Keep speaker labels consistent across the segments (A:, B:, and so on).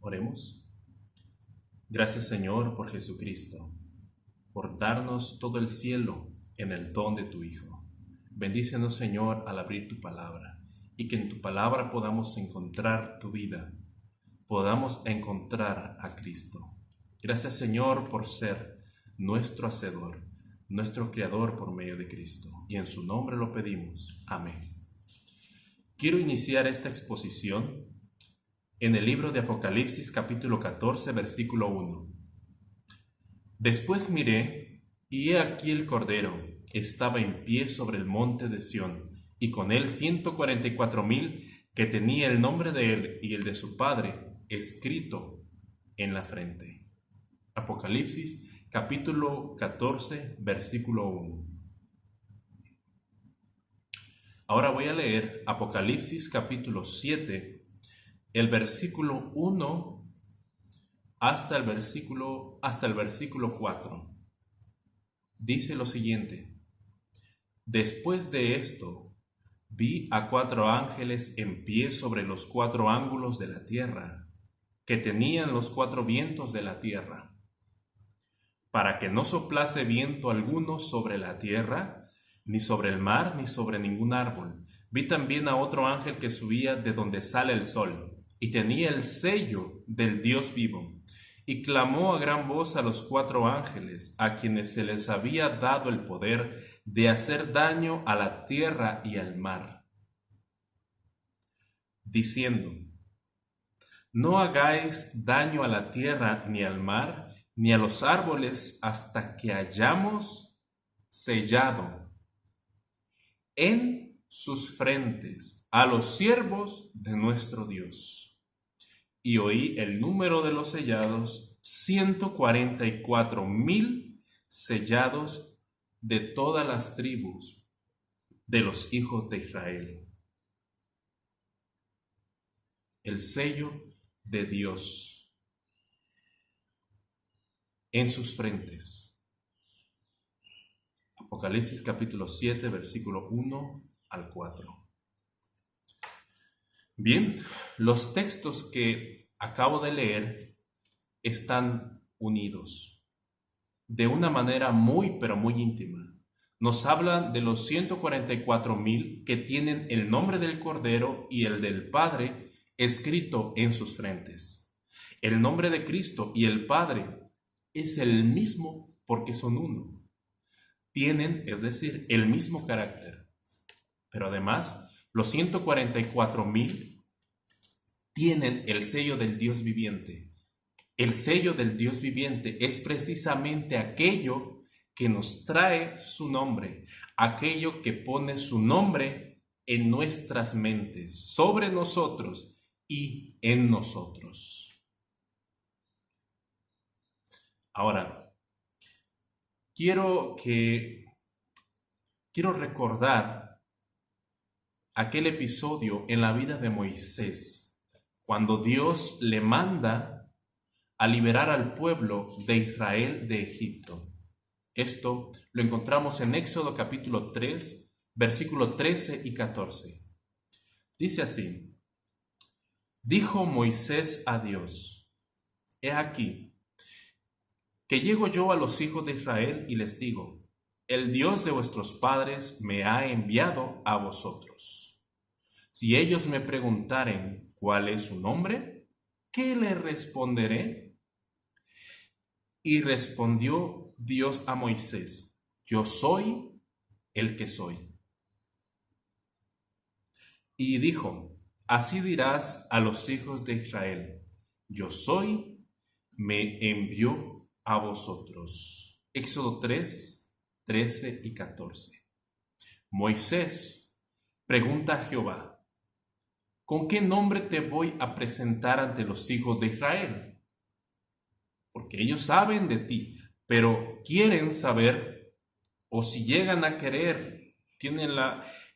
A: Oremos. Gracias, Señor, por Jesucristo, por darnos todo el cielo en el don de tu Hijo. Bendícenos, Señor, al abrir tu palabra, y que en tu palabra podamos encontrar tu vida, podamos encontrar a Cristo. Gracias, Señor, por ser nuestro Hacedor, nuestro Creador por medio de Cristo, y en su nombre lo pedimos. Amén. Quiero iniciar esta exposición en el libro de Apocalipsis capítulo 14, versículo 1. Después miré, y he aquí el Cordero estaba en pie sobre el monte de Sión, y con él 144,000 que tenía el nombre de él y el de su Padre escrito en la frente. Apocalipsis capítulo 14, versículo 1. Ahora voy a leer Apocalipsis capítulo 7, el versículo 1 hasta el versículo 4. Dice lo siguiente: Después de esto, vi a 4 ángeles en pie sobre los 4 ángulos de la tierra, que tenían los 4 vientos de la tierra, para que no soplase viento alguno sobre la tierra, ni sobre el mar, ni sobre ningún árbol. Vi también a otro ángel que subía de donde sale el sol, y tenía el sello del Dios vivo, y clamó a gran voz a los 4 ángeles, a quienes se les había dado el poder de hacer daño a la tierra y al mar, diciendo: No hagáis daño a la tierra ni al mar, ni a los árboles, hasta que hayamos sellado en sus frentes a los siervos de nuestro Dios. Y oí el número de los sellados: 144,000 sellados de todas las tribus de los hijos de Israel. El sello de Dios en sus frentes. Apocalipsis capítulo 7, versículo 1 al 4. Bien, los textos que acabo de leer están unidos de una manera muy, pero muy íntima. Nos hablan de los 144,000 que tienen el nombre del Cordero y el del Padre escrito en sus frentes. El nombre de Cristo y el Padre es el mismo porque son uno. Tienen, es decir, el mismo carácter. Pero además, los 144,000 tienen el sello del Dios viviente. El sello del Dios viviente es precisamente aquello que nos trae su nombre, aquello que pone su nombre en nuestras mentes, sobre nosotros y en nosotros. Ahora, quiero recordar aquel episodio en la vida de Moisés, cuando Dios le manda a liberar al pueblo de Israel de Egipto. Esto lo encontramos en Éxodo capítulo 3, versículo 13 y 14. Dice así: Dijo Moisés a Dios: He aquí, que llego yo a los hijos de Israel y les digo: El Dios de vuestros padres me ha enviado a vosotros. Si ellos me preguntaren cuál es su nombre, ¿qué le responderé? Y respondió Dios a Moisés: Yo soy el que soy. Y dijo: Así dirás a los hijos de Israel: Yo soy, me envió a vosotros. Éxodo 3, 13 y 14. Moisés pregunta a Jehová: ¿Con qué nombre te voy a presentar ante los hijos de Israel? Porque ellos saben de ti, pero quieren saber, o si llegan a querer, tienen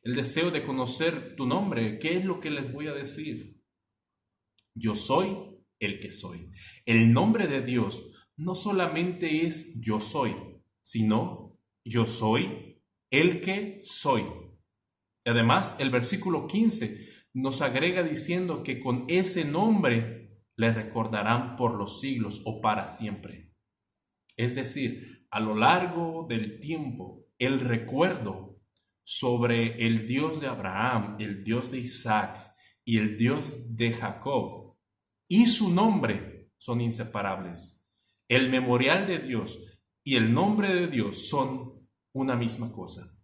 A: el deseo de conocer tu nombre. ¿Qué es lo que les voy a decir? Yo soy el que soy. El nombre de Dios no solamente es yo soy, sino yo soy el que soy. Además, el versículo 15 nos agrega diciendo que con ese nombre le recordarán por los siglos o para siempre. Es decir, a lo largo del tiempo, el recuerdo sobre el Dios de Abraham, el Dios de Isaac y el Dios de Jacob y su nombre son inseparables. El memorial de Dios y el nombre de Dios son una misma cosa.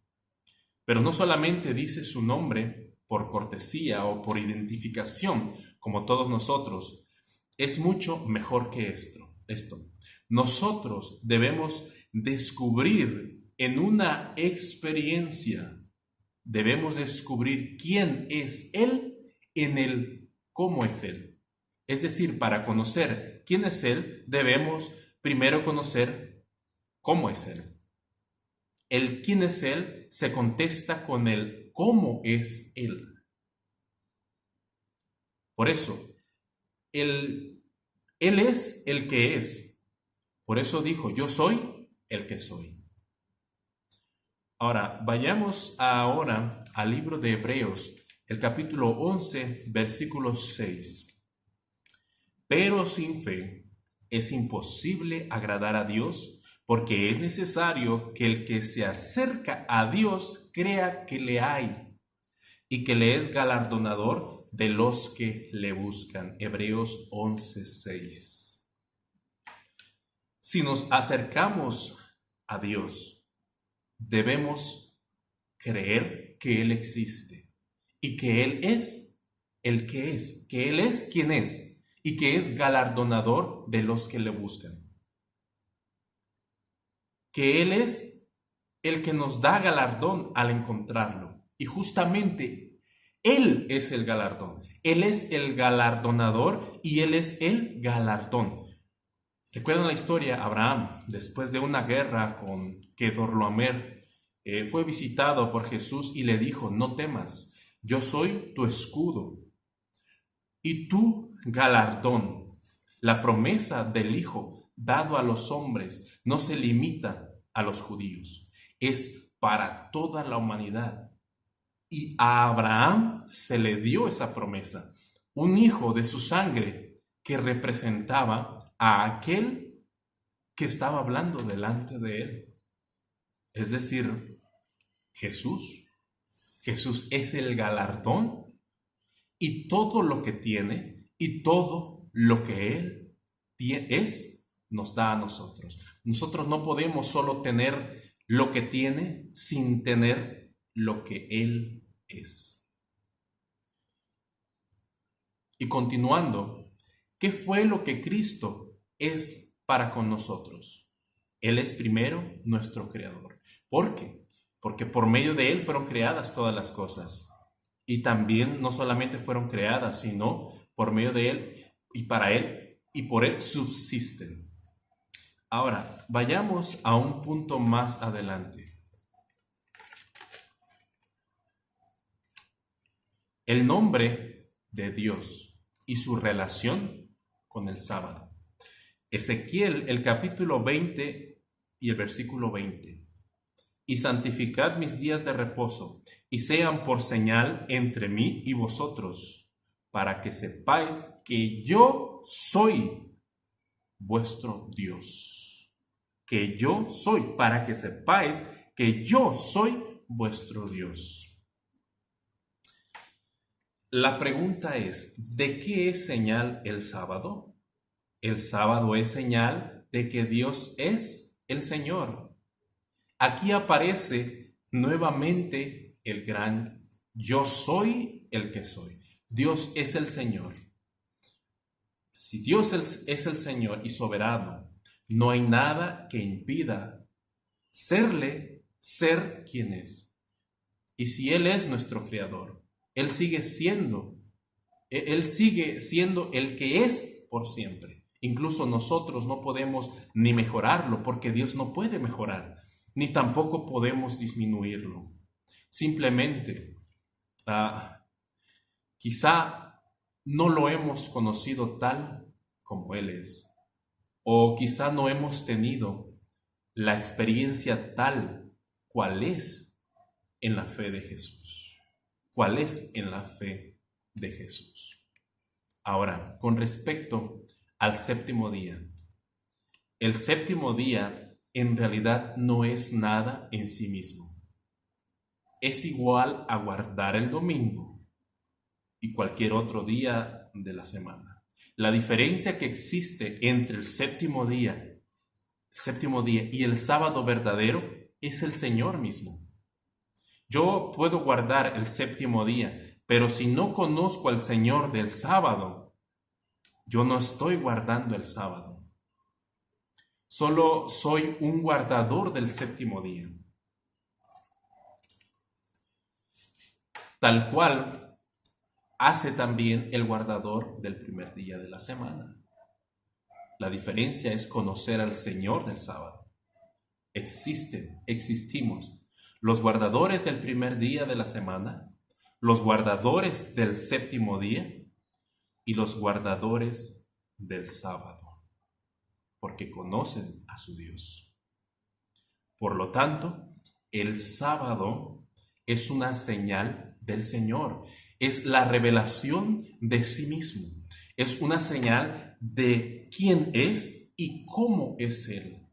A: Pero no solamente dice su nombre por cortesía o por identificación, como todos nosotros, es mucho mejor que esto. Nosotros debemos descubrir en una experiencia, debemos descubrir quién es Él en el cómo es Él. Es decir, para conocer quién es Él, debemos primero conocer cómo es Él. El quién es Él se contesta con el cómo es Él. Por eso, Él es el que es. Por eso dijo, yo soy el que soy. Ahora, vayamos ahora al libro de Hebreos, el capítulo 11, versículo 6. Pero sin fe es imposible agradar a Dios, porque es necesario que el que se acerca a Dios crea que le hay y que le es galardonador de los que le buscan. Hebreos 11:6. Si nos acercamos a Dios, debemos creer que Él existe y que Él es el que es, que Él es quien es y que es galardonador de los que le buscan. Que Él es el que nos da galardón al encontrarlo. Y justamente Él es el galardón. Él es el galardonador y Él es el galardón. ¿Recuerdan la historia? Abraham, después de una guerra con Kedorlaomer, fue visitado por Jesús y le dijo, no temas, yo soy tu escudo y tu galardón. La promesa del Hijo dado a los hombres no se limita a los judíos, es para toda la humanidad. Y a Abraham se le dio esa promesa, un hijo de su sangre que representaba a aquel que estaba hablando delante de él. Es decir, Jesús. Jesús es el galardón y todo lo que tiene y todo lo que Él es, nos da a nosotros. Nosotros no podemos solo tener lo que tiene sin tener lo que Él es. Y continuando, ¿qué fue lo que Cristo es para con nosotros? Él es primero nuestro creador. ¿Por qué? Porque por medio de Él fueron creadas todas las cosas. Y también no solamente fueron creadas, sino por medio de Él y para Él y por Él subsisten. Ahora, vayamos a un punto más adelante. El nombre de Dios y su relación con el sábado. Ezequiel, el capítulo 20 y el versículo 20. Y santificad mis días de reposo, y sean por señal entre mí y vosotros, para que sepáis que yo soy vuestro Dios. Que yo soy, para que sepáis que yo soy vuestro Dios. La pregunta es, ¿de qué es señal el sábado? El sábado es señal de que Dios es el Señor. Aquí aparece nuevamente el gran yo soy el que soy. Dios es el Señor. Si Dios es el Señor y soberano, no hay nada que impida ser quien es. Y si Él es nuestro Creador, Él sigue siendo el que es por siempre. Incluso nosotros no podemos ni mejorarlo porque Dios no puede mejorar, ni tampoco podemos disminuirlo. Simplemente, quizá no lo hemos conocido tal como Él es, o quizá no hemos tenido la experiencia tal cual es en la fe de Jesús. ¿Cuál es en la fe de Jesús? Ahora, con respecto al séptimo día, el séptimo día en realidad no es nada en sí mismo. Es igual a guardar el domingo y cualquier otro día de la semana. La diferencia que existe entre el séptimo día y el sábado verdadero es el Señor mismo. Yo puedo guardar el séptimo día, pero si no conozco al Señor del sábado, yo no estoy guardando el sábado. Solo soy un guardador del séptimo día. Tal cual hace también el guardador del primer día de la semana. La diferencia es conocer al Señor del sábado. Existimos los guardadores del primer día de la semana, los guardadores del séptimo día y los guardadores del sábado, porque conocen a su Dios. Por lo tanto, el sábado es una señal del Señor, es la revelación de sí mismo, es una señal de quién es y cómo es Él.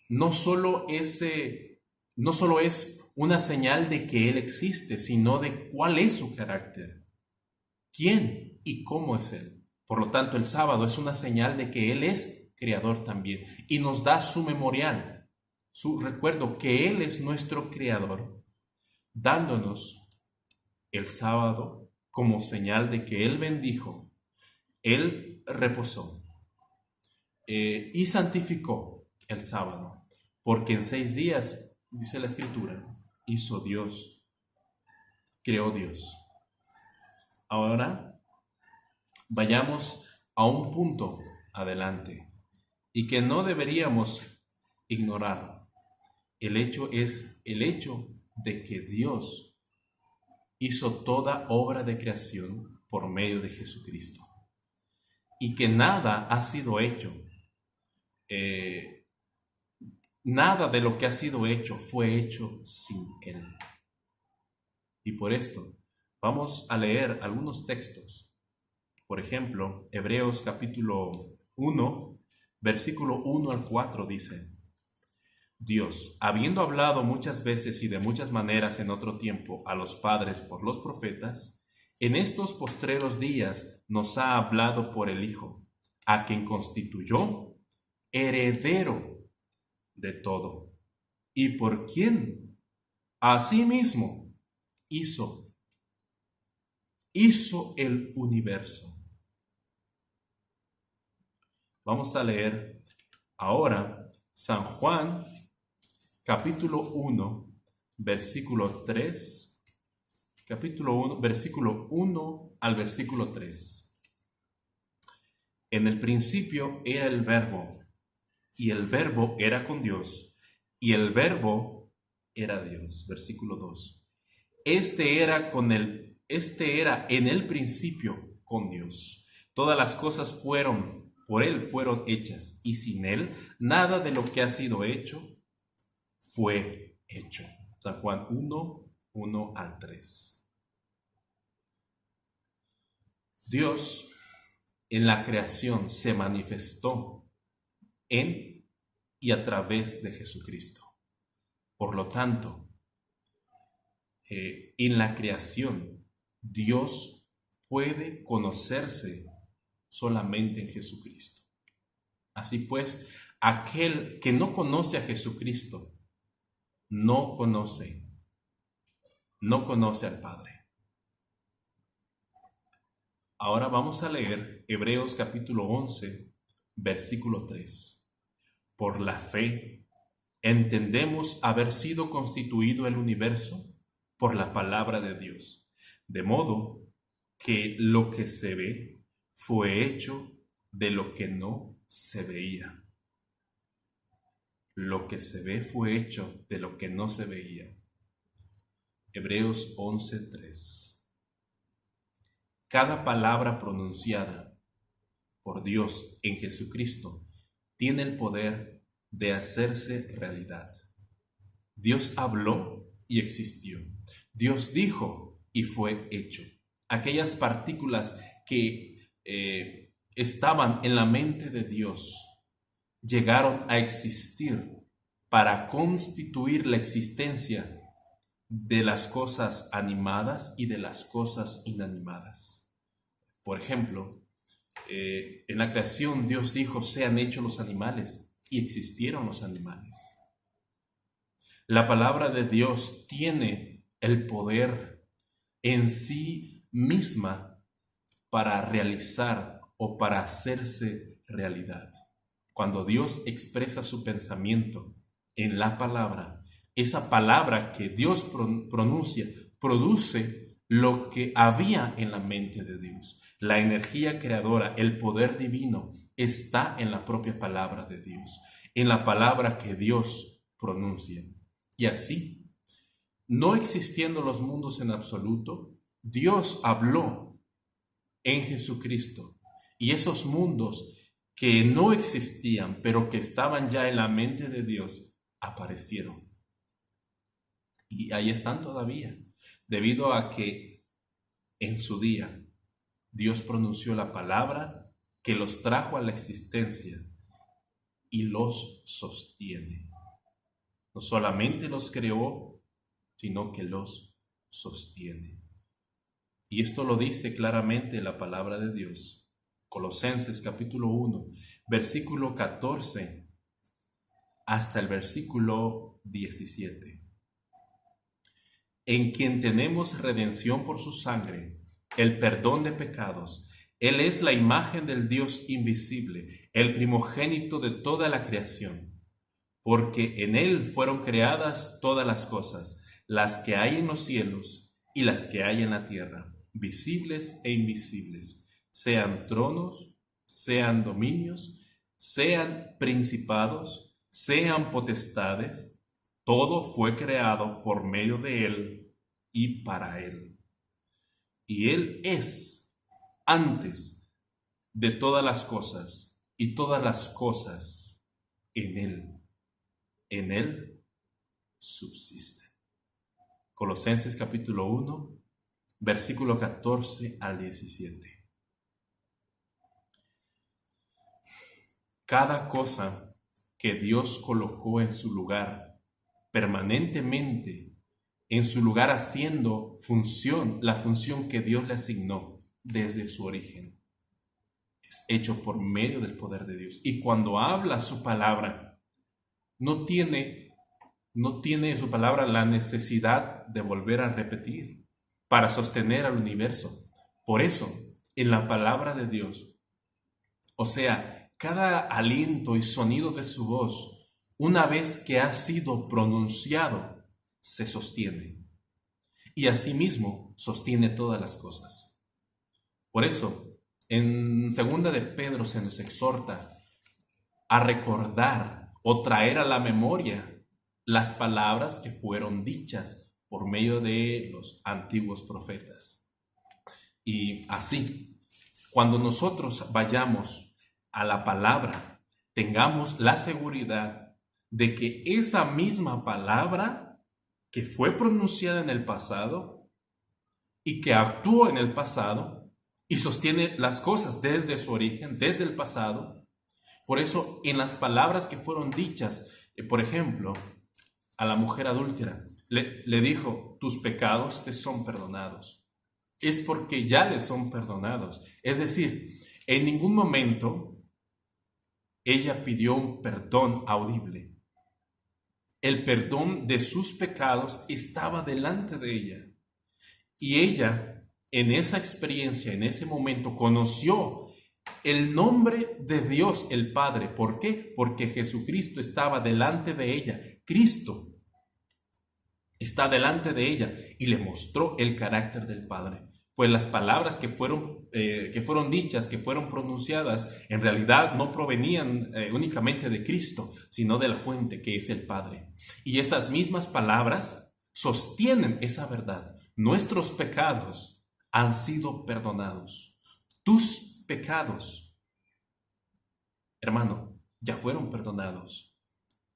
A: No solo es una señal de que Él existe, sino de cuál es su carácter, quién y cómo es Él. Por lo tanto, el sábado es una señal de que Él es creador también y nos da su memorial, su recuerdo que Él es nuestro creador, dándonos el sábado como señal de que Él bendijo, Él reposó y santificó el sábado. Porque en 6 días, dice la Escritura, hizo Dios, creó Dios. Ahora vayamos a un punto adelante y que no deberíamos ignorar. El hecho de que Dios hizo toda obra de creación por medio de Jesucristo y que nada ha sido hecho. Nada de lo que ha sido hecho fue hecho sin Él. Y por esto vamos a leer algunos textos. Por ejemplo, Hebreos capítulo 1, versículo 1 al 4 dice: Dios, habiendo hablado muchas veces y de muchas maneras en otro tiempo a los padres por los profetas, en estos postreros días nos ha hablado por el Hijo, a quien constituyó heredero de todo, y por quien asimismo hizo el universo. Vamos a leer ahora San Juan capítulo 1, versículo 3, capítulo 1, versículo 1 al versículo 3. En el principio era el Verbo, y el Verbo era con Dios, y el Verbo era Dios. Versículo 2. Este era en el principio con Dios. Todas las cosas por Él fueron hechas, y sin Él nada de lo que ha sido hecho fue hecho. San Juan 1, 1 al 3. Dios en la creación se manifestó en y a través de Jesucristo. Por lo tanto, en la creación, Dios puede conocerse solamente en Jesucristo. Así pues, aquel que no conoce a Jesucristo, no conoce al Padre. Ahora vamos a leer Hebreos capítulo 11, versículo 3. Por la fe, entendemos haber sido constituido el universo por la palabra de Dios, de modo que lo que se ve fue hecho de lo que no se veía. Lo que se ve fue hecho de lo que no se veía. Hebreos 11:3. Cada palabra pronunciada por Dios en Jesucristo tiene el poder de hacerse realidad. Dios habló y existió. Dios dijo y fue hecho. Aquellas partículas que estaban en la mente de Dios, llegaron a existir para constituir la existencia de las cosas animadas y de las cosas inanimadas. Por ejemplo, en la creación Dios dijo, sean hechos los animales, y existieron los animales. La palabra de Dios tiene el poder en sí misma para realizar o para hacerse realidad. Cuando Dios expresa su pensamiento en la palabra, esa palabra que Dios pronuncia produce lo que había en la mente de Dios. La energía creadora, el poder divino está en la propia palabra de Dios, en la palabra que Dios pronuncia. Y así, no existiendo los mundos en absoluto, Dios habló en Jesucristo, y esos mundos que no existían, pero que estaban ya en la mente de Dios, aparecieron. Y ahí están todavía, debido a que en su día Dios pronunció la palabra que los trajo a la existencia y los sostiene. No solamente los creó, sino que los sostiene. Y esto lo dice claramente la palabra de Dios. Colosenses capítulo 1, versículo 14 hasta el versículo 17. En quien tenemos redención por su sangre, el perdón de pecados. Él es la imagen del Dios invisible, el primogénito de toda la creación. Porque en Él fueron creadas todas las cosas, las que hay en los cielos y las que hay en la tierra, visibles e invisibles, sean tronos, sean dominios, sean principados, sean potestades. Todo fue creado por medio de Él y para Él. Y Él es antes de todas las cosas, y todas las cosas en Él. En Él subsisten. Colosenses capítulo 1, versículo 14 al 17. Cada cosa que Dios colocó en su lugar, permanentemente en su lugar, haciendo la función que Dios le asignó desde su origen, es hecho por medio del poder de Dios. Y cuando habla su palabra, no tiene su palabra la necesidad de volver a repetir para sostener al universo. Por eso, en la palabra de Dios, o sea, cada aliento y sonido de su voz, una vez que ha sido pronunciado, se sostiene. Y asimismo sostiene todas las cosas. Por eso, en 2 de Pedro se nos exhorta a recordar o traer a la memoria las palabras que fueron dichas por medio de los antiguos profetas. Y así, cuando nosotros vayamos a la palabra, tengamos la seguridad de que esa misma palabra que fue pronunciada en el pasado y que actuó en el pasado y sostiene las cosas desde su origen, desde el pasado. Por eso, en las palabras que fueron dichas, por ejemplo, a la mujer adúltera, le dijo, tus pecados te son perdonados. Es porque ya le son perdonados. Es decir, en ningún momento ella pidió un perdón audible. El perdón de sus pecados estaba delante de ella. Y ella, en esa experiencia, en ese momento, conoció el nombre de Dios el Padre. ¿Por qué? Porque Jesucristo estaba delante de ella. Cristo está delante de ella y le mostró el carácter del Padre. Pues las palabras que fueron dichas, que fueron pronunciadas, en realidad no provenían únicamente de Cristo, sino de la fuente que es el Padre. Y esas mismas palabras sostienen esa verdad. Nuestros pecados han sido perdonados. Tus pecados, hermano, ya fueron perdonados.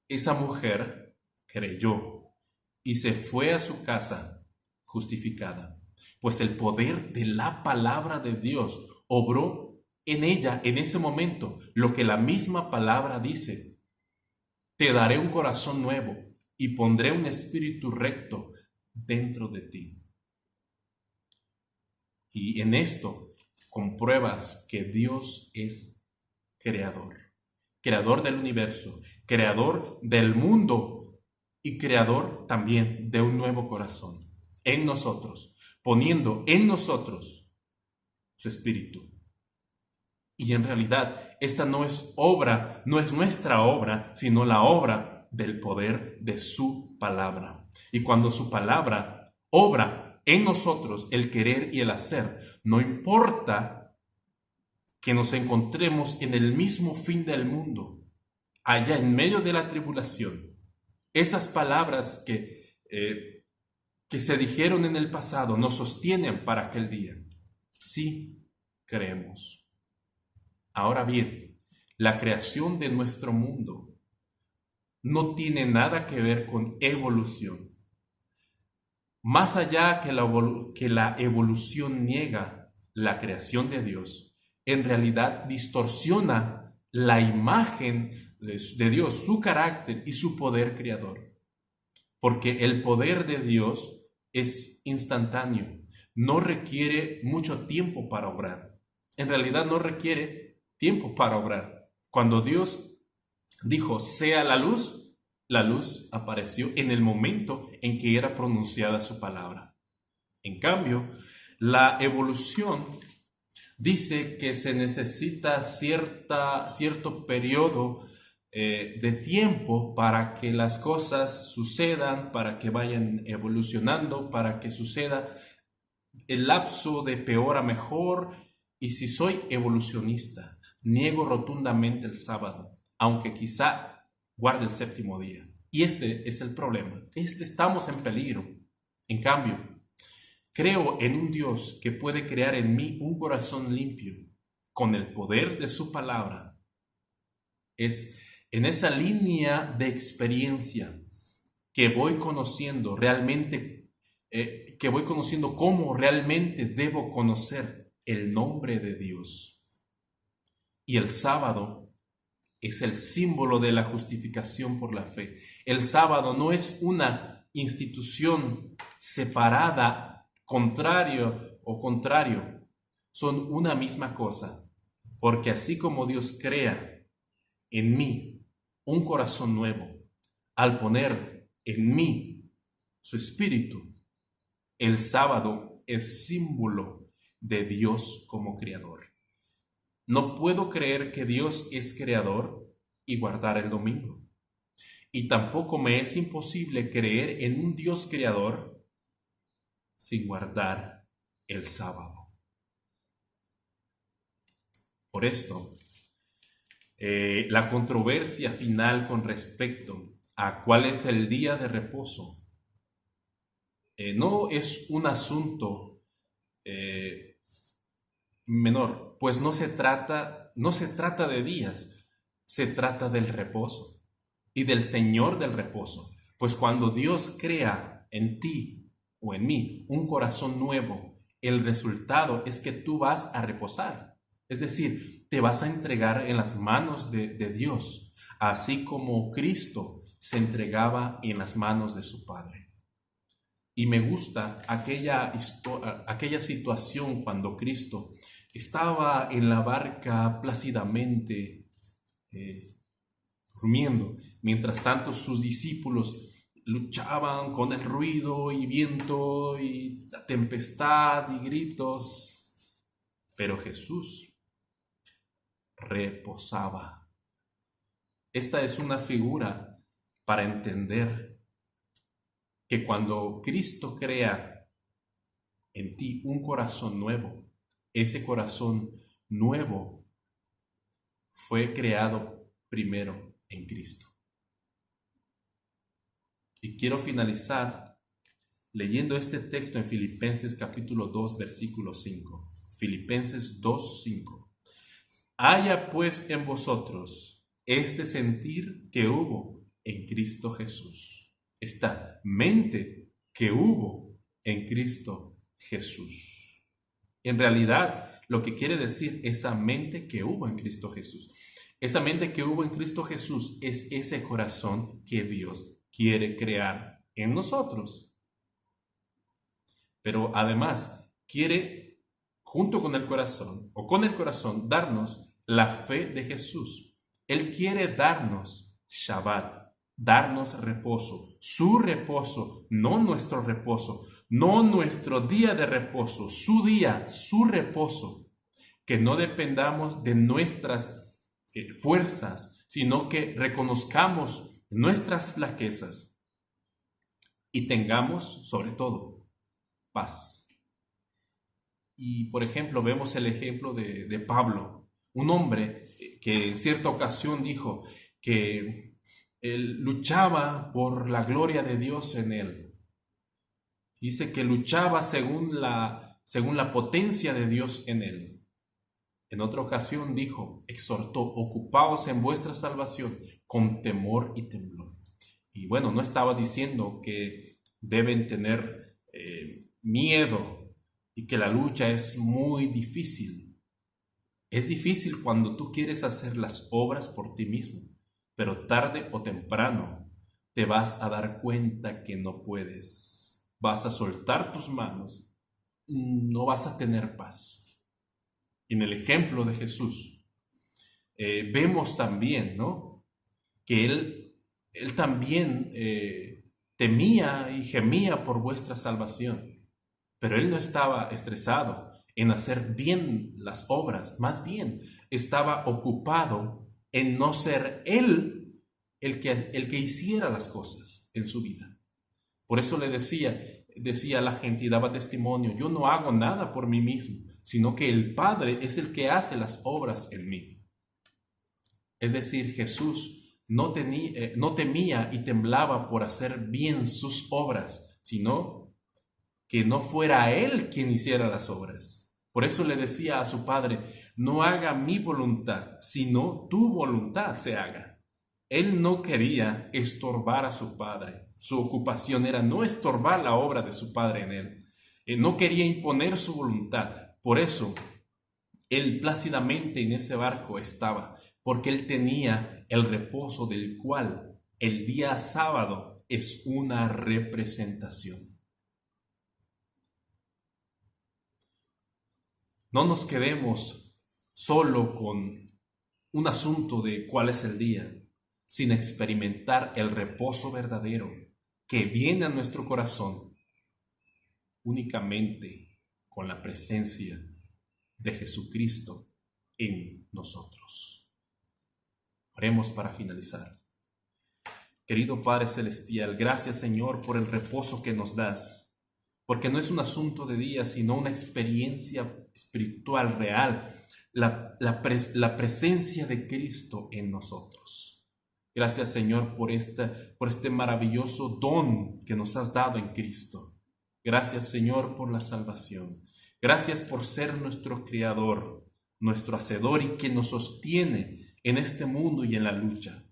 A: Esa mujer creyó y se fue a su casa justificada, pues el poder de la palabra de Dios obró en ella, en ese momento, lo que la misma palabra dice: te daré un corazón nuevo y pondré un espíritu recto dentro de ti. Y en esto compruebas que Dios es creador, creador del universo, creador del mundo y creador también de un nuevo corazón en nosotros, poniendo en nosotros su espíritu. Y en realidad esta no es obra, no es nuestra obra, sino la obra del poder de su palabra. Y cuando su palabra obra en nosotros el querer y el hacer, no importa que nos encontremos en el mismo fin del mundo, allá en medio de la tribulación, esas palabras que se dijeron en el pasado nos sostienen para aquel día. Sí creemos. Ahora bien, la creación de nuestro mundo no tiene nada que ver con evolución. Más allá que la evolución niega la creación de Dios, en realidad distorsiona la imagen de Dios, su carácter y su poder creador. Porque el poder de Dios es instantáneo, no requiere mucho tiempo para obrar. En realidad no requiere tiempo para obrar. Cuando Dios dijo, sea la luz apareció en el momento en que era pronunciada su palabra. En cambio, la evolución dice que se necesita cierto periodo de tiempo para que las cosas sucedan, para que vayan evolucionando, para que suceda el lapso de peor a mejor. Y si soy evolucionista, niego rotundamente el sábado, aunque quizá guarde el séptimo día. Y este es el problema. Estamos en peligro. En cambio, creo en un Dios que puede crear en mí un corazón limpio con el poder de su palabra. Es en esa línea de experiencia que voy conociendo realmente, que voy conociendo cómo realmente debo conocer el nombre de Dios. Y el sábado es el símbolo de la justificación por la fe. El sábado no es una institución separada, contrario, son una misma cosa. Porque así como Dios crea en mí un corazón nuevo, al poner en mí su espíritu, el sábado es símbolo de Dios como creador. No puedo creer que Dios es creador y guardar el domingo. Y tampoco me es imposible creer en un Dios creador sin guardar el sábado. Por esto, la controversia final con respecto a cuál es el día de reposo no es un asunto menor, pues no se trata de días, se trata del reposo y del Señor del reposo. Pues cuando Dios crea en ti o en mí un corazón nuevo, el resultado es que tú vas a reposar. Es decir, te vas a entregar en las manos de Dios, así como Cristo se entregaba en las manos de su Padre. Y me gusta aquella situación cuando Cristo estaba en la barca plácidamente durmiendo. Mientras tanto, sus discípulos luchaban con el ruido y viento y la tempestad y gritos. Pero Jesús reposaba. Esta es una figura para entender que cuando Cristo crea en ti un corazón nuevo, ese corazón nuevo fue creado primero en Cristo. Y quiero finalizar leyendo este texto en Filipenses capítulo 2, versículo 5. Filipenses 2, 5. Haya pues en vosotros este sentir que hubo en Cristo Jesús, esta mente que hubo en Cristo Jesús. En realidad, lo que quiere decir esa mente que hubo en Cristo Jesús. Esa mente que hubo en Cristo Jesús es ese corazón que Dios quiere crear en nosotros. Pero además quiere, junto con el corazón, o con el corazón, darnos la fe de Jesús. Él quiere darnos Shabbat, darnos reposo, su reposo, no nuestro reposo, no nuestro día de reposo, su día, su reposo. Que no dependamos de nuestras fuerzas, sino que reconozcamos nuestras flaquezas y tengamos, sobre todo, paz. Y, por ejemplo, vemos el ejemplo de Pablo, un hombre que en cierta ocasión dijo que él luchaba por la gloria de Dios en él. Dice que luchaba según la potencia de Dios en él. En otra ocasión dijo, exhortó, ocupaos en vuestra salvación con temor y temblor. Y bueno, no estaba diciendo que deben tener miedo y que la lucha es muy difícil. Es difícil cuando tú quieres hacer las obras por ti mismo, pero tarde o temprano te vas a dar cuenta que no puedes. Vas a soltar tus manos, no vas a tener paz. En el ejemplo de Jesús, vemos también, ¿no? Que él también temía y gemía por vuestra salvación, pero él no estaba estresado en hacer bien las obras, más bien estaba ocupado en no ser él el que hiciera las cosas en su vida. Por eso le decía a la gente y daba testimonio, yo no hago nada por mí mismo, sino que el Padre es el que hace las obras en mí. Es decir, Jesús no temía y temblaba por hacer bien sus obras, sino que no fuera Él quien hiciera las obras. Por eso le decía a su Padre, no haga mi voluntad, sino tu voluntad se haga. Él no quería estorbar a su Padre. Su ocupación era no estorbar la obra de su Padre en él. Él no quería imponer su voluntad. Por eso, él plácidamente en ese barco estaba, porque él tenía el reposo del cual el día sábado es una representación. No nos quedemos solo con un asunto de cuál es el día, sin experimentar el reposo verdadero que viene a nuestro corazón únicamente con la presencia de Jesucristo en nosotros. Oremos para finalizar. Querido Padre Celestial, gracias Señor por el reposo que nos das, porque no es un asunto de día, sino una experiencia espiritual real, la presencia de Cristo en nosotros. Gracias Señor por este maravilloso don que nos has dado en Cristo. Gracias Señor por la salvación. Gracias por ser nuestro Creador, nuestro Hacedor y que nos sostiene en este mundo y en la lucha.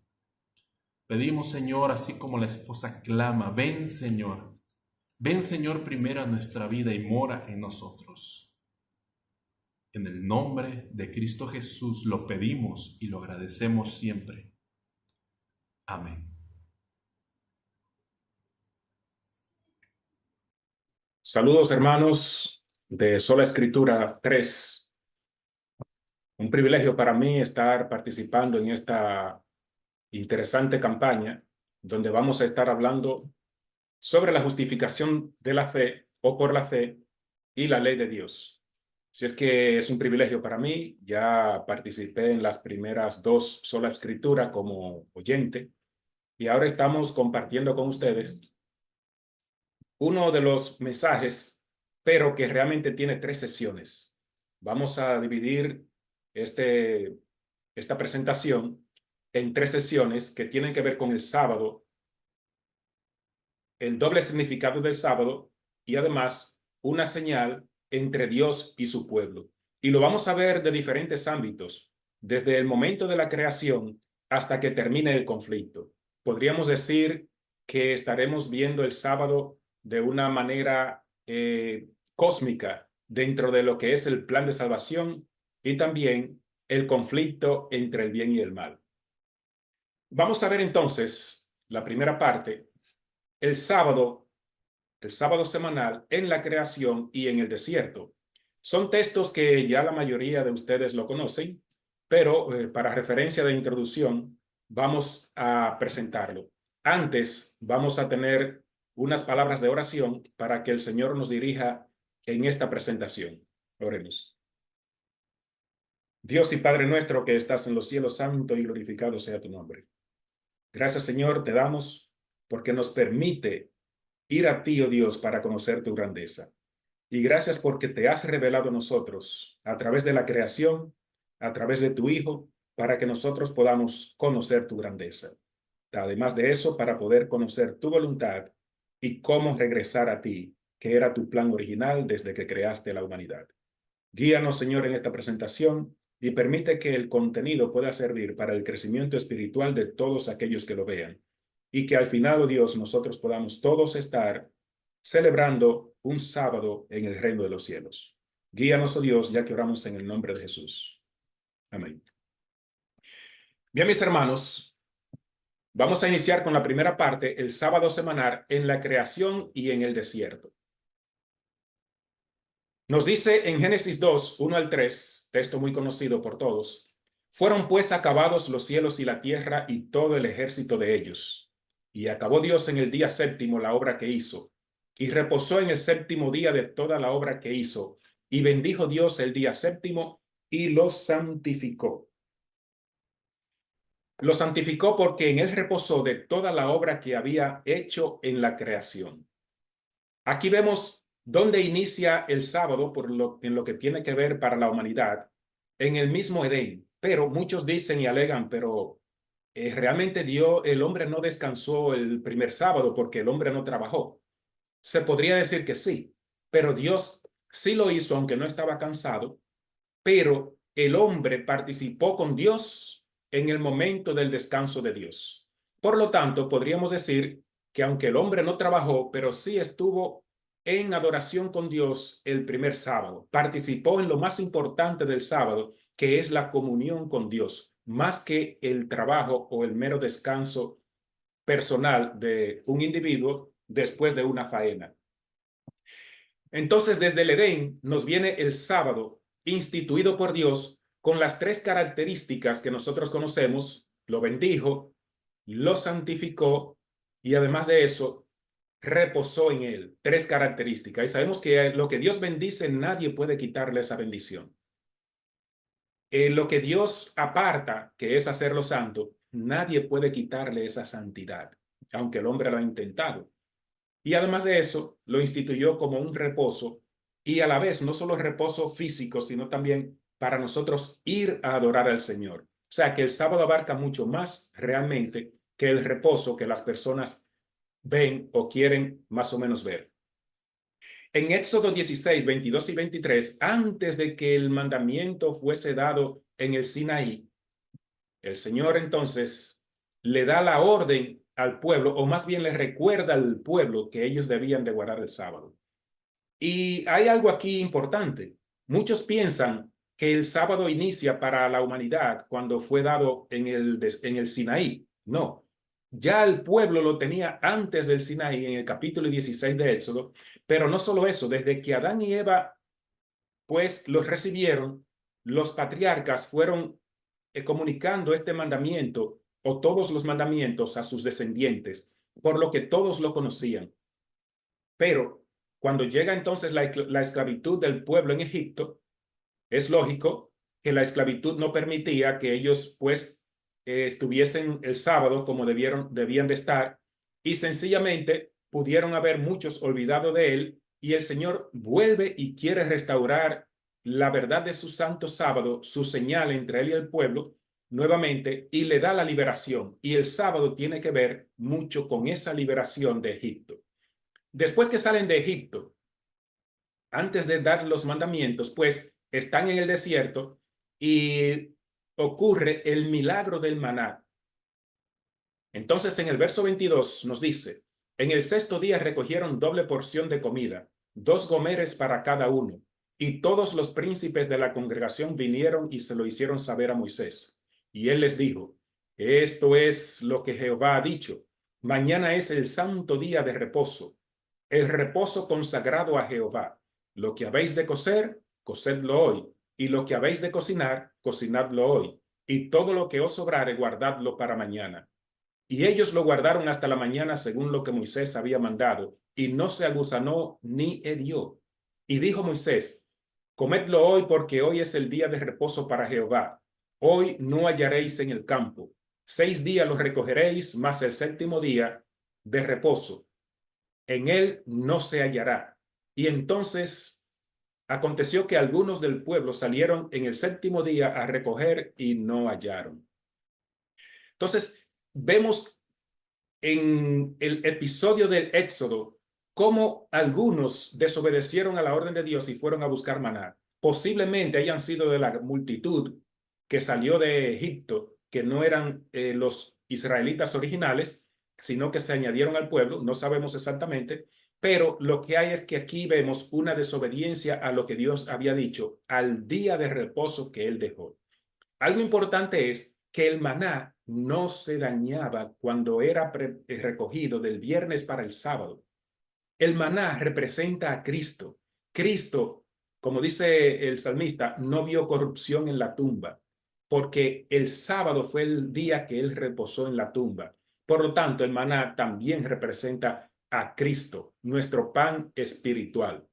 A: Pedimos Señor, así como la esposa clama, ven Señor primero a nuestra vida y mora en nosotros. En el nombre de Cristo Jesús lo pedimos y lo agradecemos siempre. Amén.
B: Saludos hermanos de Sola Escritura 3. Un privilegio para mí estar participando en esta interesante campaña donde vamos a estar hablando sobre la justificación de la fe o por la fe y la ley de Dios. Si es que es un privilegio para mí, ya participé en las primeras 2 Sola Escritura como oyente y ahora estamos compartiendo con ustedes uno de los mensajes, pero que realmente tiene 3 sesiones. Vamos a dividir esta presentación en 3 sesiones que tienen que ver con el sábado, el doble significado del sábado y además una señal entre Dios y su pueblo. Y lo vamos a ver de diferentes ámbitos, desde el momento de la creación hasta que termine el conflicto. Podríamos decir que estaremos viendo el sábado de una manera cósmica, dentro de lo que es el plan de salvación y también el conflicto entre el bien y el mal. Vamos a ver entonces la primera parte, el sábado semanal en la creación y en el desierto. Son textos que ya la mayoría de ustedes lo conocen, pero para referencia de introducción vamos a presentarlo. Antes vamos a tener unas palabras de oración para que el Señor nos dirija en esta presentación. Oremos. Dios y Padre nuestro que estás en los cielos, santo y glorificado sea tu nombre. Gracias, Señor, te damos porque nos permite ir a ti, oh Dios, para conocer tu grandeza. Y gracias porque te has revelado a nosotros a través de la creación, a través de tu Hijo, para que nosotros podamos conocer tu grandeza. Además de eso, para poder conocer tu voluntad y cómo regresar a ti, que era tu plan original desde que creaste la humanidad. Guíanos, Señor, en esta presentación y permite que el contenido pueda servir para el crecimiento espiritual de todos aquellos que lo vean. Y que al final, oh Dios, nosotros podamos todos estar celebrando un sábado en el reino de los cielos. Guíanos, oh Dios, ya que oramos en el nombre de Jesús. Amén. Bien, mis hermanos, vamos a iniciar con la primera parte, el sábado semanal en la creación y en el desierto. Nos dice en Génesis 2, 1 al 3, texto muy conocido por todos, fueron pues acabados los cielos y la tierra y todo el ejército de ellos. Y acabó Dios en el día séptimo la obra que hizo, y reposó en el séptimo día de toda la obra que hizo, y bendijo Dios el día séptimo y lo santificó. Lo santificó porque en él reposó de toda la obra que había hecho en la creación. Aquí vemos dónde inicia el sábado en lo que tiene que ver para la humanidad, en el mismo Edén. Pero muchos dicen y alegan, pero realmente el hombre no descansó el primer sábado porque el hombre no trabajó. Se podría decir que sí, pero Dios sí lo hizo aunque no estaba cansado, pero el hombre participó con Dios en el momento del descanso de Dios. Por lo tanto, podríamos decir que aunque el hombre no trabajó, pero sí estuvo en adoración con Dios el primer sábado. Participó en lo más importante del sábado, que es la comunión con Dios, más que el trabajo o el mero descanso personal de un individuo después de una faena. Entonces, desde el Edén nos viene el sábado instituido por Dios con las tres características que nosotros conocemos: lo bendijo, lo santificó y además de eso reposó en él. Tres características. Y sabemos que lo que Dios bendice, nadie puede quitarle esa bendición. Lo que Dios aparta, que es hacerlo santo, nadie puede quitarle esa santidad, aunque el hombre lo ha intentado. Y además de eso, lo instituyó como un reposo y a la vez no solo reposo físico, sino también para nosotros ir a adorar al Señor. O sea que el sábado abarca mucho más realmente que el reposo que las personas ven o quieren más o menos ver. En Éxodo 16, 22 y 23, antes de que el mandamiento fuese dado en el Sinaí, el Señor entonces le da la orden al pueblo, o más bien le recuerda al pueblo que ellos debían de guardar el sábado. Y hay algo aquí importante. Muchos piensan que el sábado inicia para la humanidad cuando fue dado en el Sinaí. No, ya el pueblo lo tenía antes del Sinaí, en el capítulo 16 de Éxodo, pero no solo eso, desde que Adán y Eva pues los recibieron, los patriarcas fueron comunicando este mandamiento o todos los mandamientos a sus descendientes, por lo que todos lo conocían. Pero cuando llega entonces la esclavitud del pueblo en Egipto, es lógico que la esclavitud no permitía que ellos pues estuviesen el sábado como debían de estar, y sencillamente pudieron haber muchos olvidado de él, y el Señor vuelve y quiere restaurar la verdad de su santo sábado, su señal entre él y el pueblo nuevamente, y le da la liberación, y el sábado tiene que ver mucho con esa liberación de Egipto. Después que salen de Egipto, antes de dar los mandamientos, pues están en el desierto y ocurre el milagro del maná. Entonces en el verso 22 nos dice: en el sexto día recogieron doble porción de comida, 2 gomeres para cada uno, Y todos los príncipes de la congregación vinieron y se lo hicieron saber a Moisés. Y él les dijo, esto es lo que Jehová ha dicho. Mañana es el santo día de reposo, el reposo consagrado a Jehová. Lo que habéis de cocer, cocedlo hoy. Y lo que habéis de cocinar, cocinadlo hoy. Y todo lo que os sobrare, guardadlo para mañana. Y ellos lo guardaron hasta la mañana según lo que Moisés había mandado, y no se agusanó ni hedió. Y dijo Moisés, comedlo hoy porque hoy es el día de reposo para Jehová. Hoy no hallaréis en el campo. 6 días lo recogeréis, mas el séptimo día de reposo. En él no se hallará. Y entonces aconteció que algunos del pueblo salieron en el séptimo día a recoger y no hallaron. Entonces, vemos en el episodio del Éxodo cómo algunos desobedecieron a la orden de Dios y fueron a buscar maná. Posiblemente hayan sido de la multitud que salió de Egipto, que no eran los israelitas originales, sino que se añadieron al pueblo, no sabemos exactamente, pero lo que hay es que aquí vemos una desobediencia a lo que Dios había dicho, al día de reposo que él dejó. Algo importante es que el maná no se dañaba cuando era recogido del viernes para el sábado. El maná representa a Cristo. Cristo, como dice el salmista, no vio corrupción en la tumba, porque el sábado fue el día que él reposó en la tumba. Por lo tanto, el maná también representa a Cristo, nuestro pan espiritual.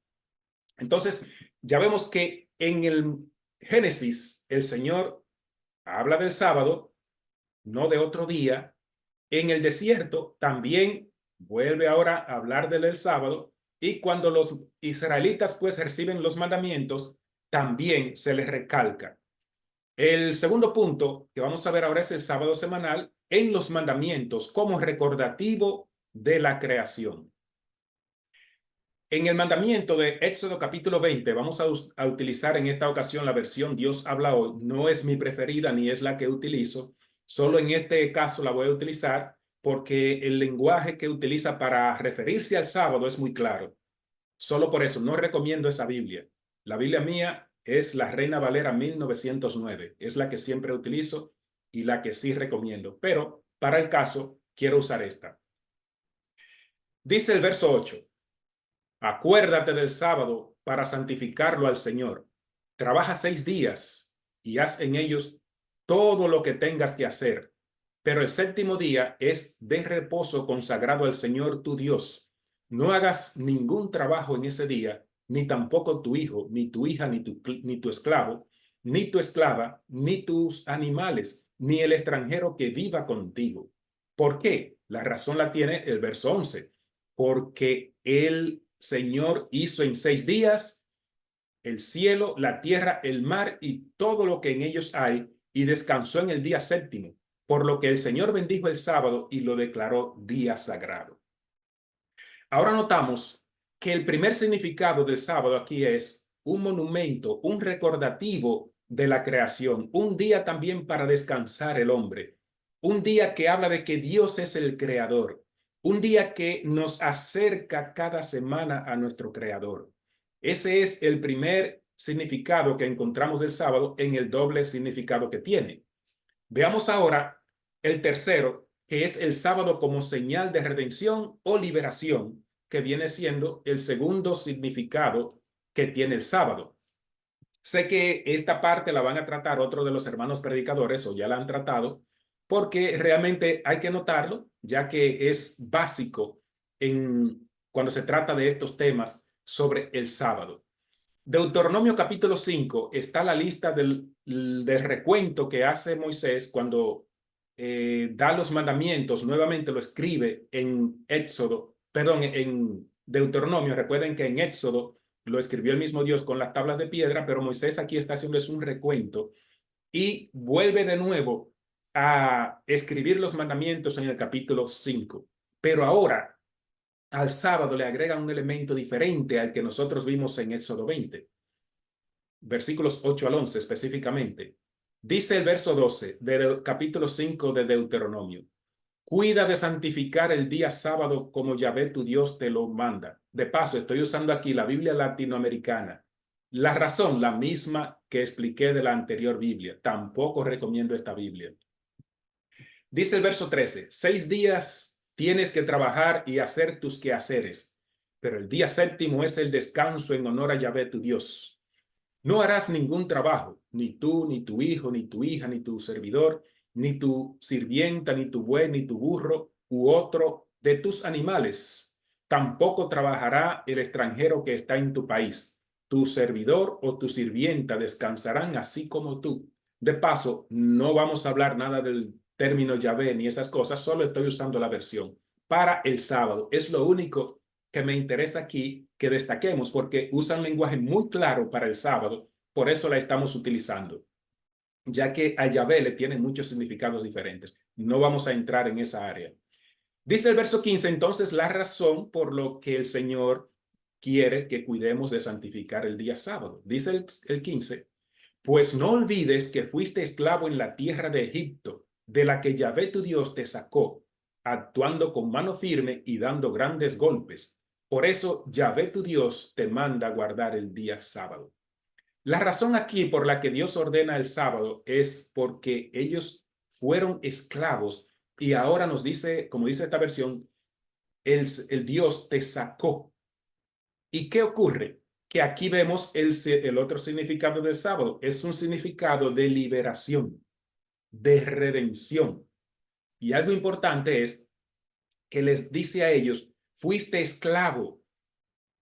B: Entonces, ya vemos que en el Génesis, el Señor habla del sábado, no de otro día. En el desierto también vuelve ahora a hablar del sábado, y cuando los israelitas pues reciben los mandamientos, también se les recalca. El segundo punto que vamos a ver ahora es el sábado semanal en los mandamientos como recordativo de la creación. En el mandamiento de Éxodo capítulo 20, vamos a utilizar en esta ocasión la versión Dios habla hoy. No es mi preferida ni es la que utilizo. Solo en este caso la voy a utilizar porque el lenguaje que utiliza para referirse al sábado es muy claro. Solo por eso no recomiendo esa Biblia. La Biblia mía es la Reina Valera 1909. Es la que siempre utilizo y la que sí recomiendo. Pero para el caso quiero usar esta. Dice el verso 8. Acuérdate del sábado para santificarlo al Señor. Trabaja 6 días y haz en ellos todo lo que tengas que hacer. Pero el séptimo día es de reposo consagrado al Señor tu Dios. No hagas ningún trabajo en ese día, ni tampoco tu hijo, ni tu hija, ni tu esclavo, ni tu esclava, ni tus animales, ni el extranjero que viva contigo. ¿Por qué? La razón la tiene el verso 11. Porque el Señor hizo en 6 días el cielo, la tierra, el mar y todo lo que en ellos hay, y descansó en el día séptimo, por lo que el Señor bendijo el sábado y lo declaró día sagrado. Ahora notamos que el primer significado del sábado aquí es un monumento, un recordativo de la creación, un día también para descansar el hombre, un día que habla de que Dios es el creador, un día que nos acerca cada semana a nuestro creador. Ese es el primer significado que encontramos del sábado en el doble significado que tiene. Veamos ahora el tercero, que es el sábado como señal de redención o liberación, que viene siendo el segundo significado que tiene el sábado. Sé que esta parte la van a tratar otro de los hermanos predicadores o ya la han tratado, porque realmente hay que notarlo, ya que es básico cuando se trata de estos temas sobre el sábado. Deuteronomio capítulo 5 está la lista del recuento que hace Moisés cuando da los mandamientos, nuevamente lo escribe en en Deuteronomio. Recuerden que en Éxodo lo escribió el mismo Dios con las tablas de piedra, pero Moisés aquí está haciéndoles un recuento y vuelve de nuevo a escribir los mandamientos en el capítulo 5. Pero ahora al sábado le agregan un elemento diferente al que nosotros vimos en Éxodo 20, versículos 8 al 11 específicamente. Dice el verso 12 del capítulo 5 de Deuteronomio: cuida de santificar el día sábado como Yahvé tu Dios te lo manda. De paso, estoy usando aquí la Biblia latinoamericana, La razón, la misma que expliqué de la anterior Biblia. Tampoco recomiendo esta Biblia. Dice el verso 13, 6 días tienes que trabajar y hacer tus quehaceres, pero el día séptimo es el descanso en honor a Yahvé tu Dios. No harás ningún trabajo, ni tú, ni tu hijo, ni tu hija, ni tu servidor, ni tu sirvienta, ni tu buey, ni tu burro, u otro de tus animales. Tampoco trabajará el extranjero que está en tu país. Tu servidor o tu sirvienta descansarán así como tú. De paso, no vamos a hablar nada del término Yahvé ni esas cosas, solo estoy usando la versión para el sábado. Es lo único que me interesa aquí que destaquemos porque usan lenguaje muy claro para el sábado, por eso la estamos utilizando, ya que a Yahvé le tienen muchos significados diferentes. No vamos a entrar en esa área. Dice el verso 15, entonces la razón por lo que el Señor quiere que cuidemos de santificar el día sábado. Dice el 15, pues no olvides que fuiste esclavo en la tierra de Egipto, de la que Yahvé tu Dios te sacó, actuando con mano firme y dando grandes golpes. Por eso Yahvé tu Dios te manda guardar el día sábado. La razón aquí por la que Dios ordena el sábado es porque ellos fueron esclavos y ahora nos dice, como dice esta versión, el Dios te sacó. ¿Y qué ocurre? Que aquí vemos el otro significado del sábado. Es un significado de liberación, de redención. Y algo importante es que les dice a ellos, fuiste esclavo.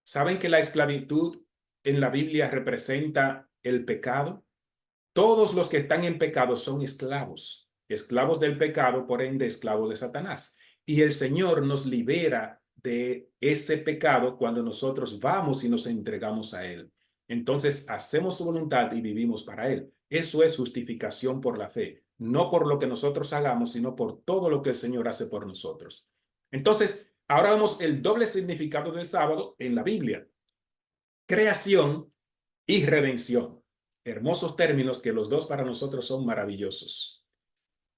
B: ¿Saben que la esclavitud en la Biblia representa el pecado? Todos los que están en pecado son esclavos, esclavos del pecado, por ende esclavos de Satanás. Y el Señor nos libera de ese pecado cuando nosotros vamos y nos entregamos a Él. Entonces hacemos su voluntad y vivimos para Él. Eso es justificación por la fe, no por lo que nosotros hagamos, sino por todo lo que el Señor hace por nosotros. Entonces, ahora vemos el doble significado del sábado en la Biblia. Creación y redención. Hermosos términos que los dos para nosotros son maravillosos.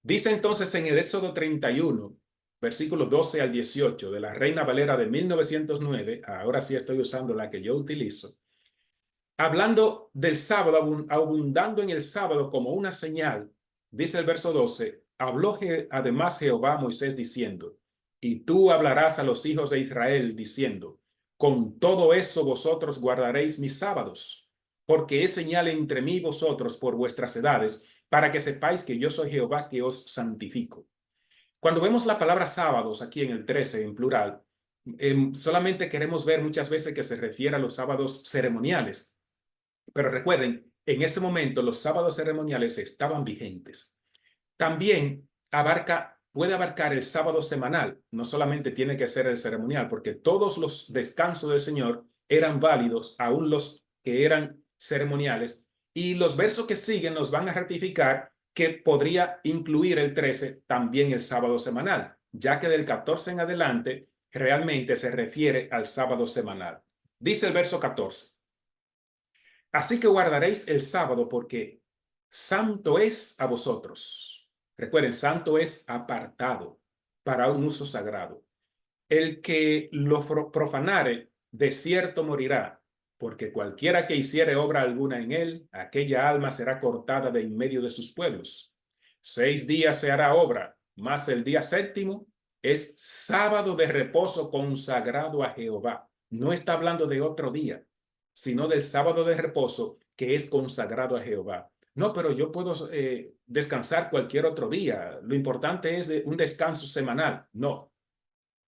B: Dice entonces en el Éxodo 31, versículos 12 al 18 de la Reina Valera de 1909, ahora sí estoy usando la que yo utilizo, hablando del sábado, abundando en el sábado como una señal, dice el verso 12, habló además Jehová a Moisés diciendo, y tú hablarás a los hijos de Israel diciendo, con todo eso vosotros guardaréis mis sábados, porque es señal entre mí y vosotros por vuestras edades, para que sepáis que yo soy Jehová que os santifico. Cuando vemos la palabra sábados aquí en el 13 en plural, solamente queremos ver muchas veces que se refiere a los sábados ceremoniales. Pero recuerden, en ese momento los sábados ceremoniales estaban vigentes. También puede abarcar el sábado semanal, no solamente tiene que ser el ceremonial, porque todos los descansos del Señor eran válidos, aún los que eran ceremoniales, y los versos que siguen nos van a ratificar que podría incluir el 13 también el sábado semanal, ya que del 14 en adelante realmente se refiere al sábado semanal. Dice el verso 14. Así que guardaréis el sábado porque santo es a vosotros. Recuerden, santo es apartado para un uso sagrado. El que lo profanare, de cierto morirá, porque cualquiera que hiciere obra alguna en él, aquella alma será cortada de en medio de sus pueblos. 6 días se hará obra, mas el día séptimo es sábado de reposo consagrado a Jehová. No está hablando de otro día, sino del sábado de reposo que es consagrado a Jehová. No, pero yo puedo descansar cualquier otro día. Lo importante es un descanso semanal. No,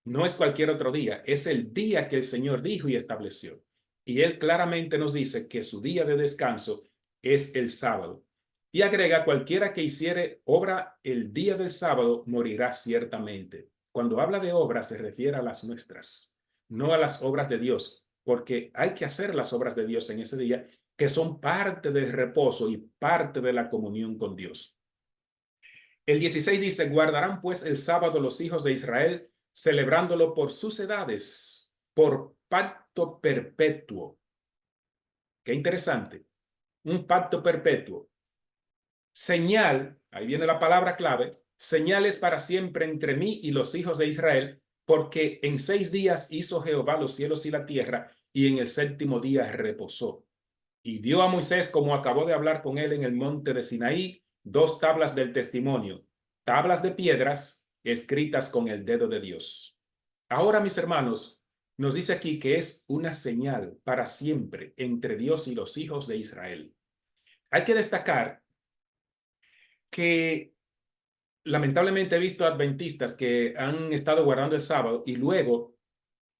B: no es cualquier otro día. Es el día que el Señor dijo y estableció. Y Él claramente nos dice que su día de descanso es el sábado. Y agrega, cualquiera que hiciere obra el día del sábado morirá ciertamente. Cuando habla de obra se refiere a las nuestras, no a las obras de Dios, porque hay que hacer las obras de Dios en ese día, que son parte del reposo y parte de la comunión con Dios. El 16 dice, guardarán pues el sábado los hijos de Israel, celebrándolo por sus edades, por pacto perpetuo. Qué interesante. Un pacto perpetuo. Señal, ahí viene la palabra clave, señales para siempre entre mí y los hijos de Israel, porque en 6 días hizo Jehová los cielos y la tierra, y en el séptimo día reposó. y dio a Moisés, como acabó de hablar con él en el monte de Sinaí, 2 tablas del testimonio, tablas de piedras escritas con el dedo de Dios. Ahora, mis hermanos, nos dice aquí que es una señal para siempre entre Dios y los hijos de Israel. Hay que destacar que lamentablemente he visto adventistas que han estado guardando el sábado y luego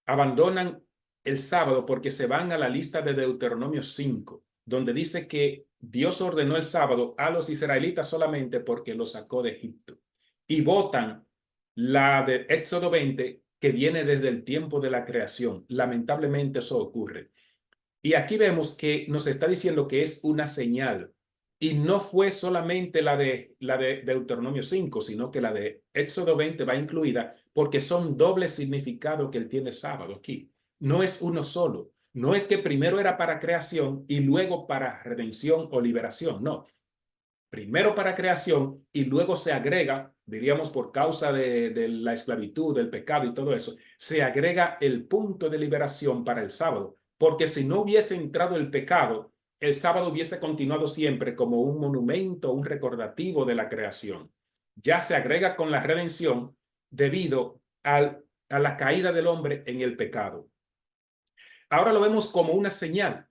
B: abandonan el sábado porque se van a la lista de Deuteronomio 5, donde dice que Dios ordenó el sábado a los israelitas solamente porque los sacó de Egipto. Y votan la de Éxodo 20, que viene desde el tiempo de la creación. Lamentablemente eso ocurre. Y aquí vemos que nos está diciendo que es una señal. Y no fue solamente la de Deuteronomio 5, sino que la de Éxodo 20 va incluida porque son doble significado que él tiene sábado aquí. No es uno solo. No es que primero era para creación y luego para redención o liberación. No. Primero para creación y luego se agrega, diríamos por causa de la esclavitud, del pecado y todo eso, se agrega el punto de liberación para el sábado. Porque si no hubiese entrado el pecado, el sábado hubiese continuado siempre como un monumento, un recordativo de la creación. Ya se agrega con la redención debido a la caída del hombre en el pecado. Ahora lo vemos como una señal.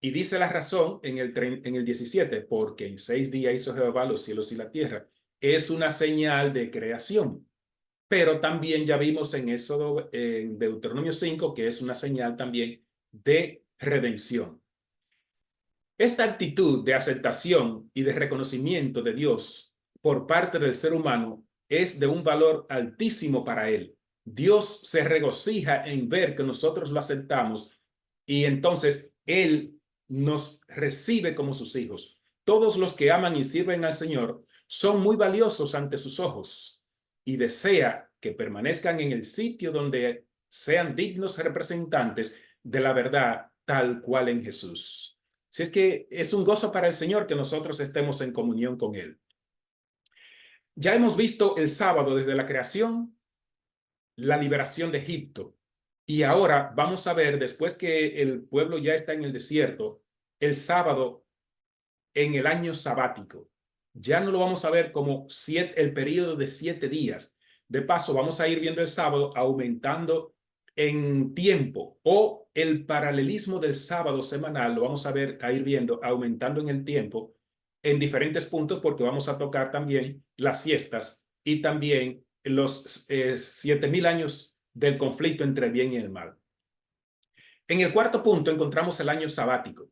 B: Y dice la razón en el 17, porque en 6 días hizo Jehová los cielos y la tierra. Es una señal de creación. Pero también ya vimos en Éxodo, en Deuteronomio 5, que es una señal también de redención. Esta actitud de aceptación y de reconocimiento de Dios por parte del ser humano es de un valor altísimo para él. Dios se regocija en ver que nosotros lo aceptamos y entonces él nos recibe como sus hijos. Todos los que aman y sirven al Señor son muy valiosos ante sus ojos y desea que permanezcan en el sitio donde sean dignos representantes de la verdad tal cual en Jesús. Si es que es un gozo para el Señor que nosotros estemos en comunión con Él. Ya hemos visto el sábado desde la creación, la liberación de Egipto. Y ahora vamos a ver, después que el pueblo ya está en el desierto, el sábado en el año sabático. Ya no lo vamos a ver como el periodo de 7 días. De paso, vamos a ir viendo el sábado aumentando en tiempo, o el paralelismo del sábado semanal lo vamos a ir viendo aumentando en el tiempo en diferentes puntos, porque vamos a tocar también las fiestas y también los 7,000 años del conflicto entre el bien y el mal. En el cuarto punto encontramos el año sabático.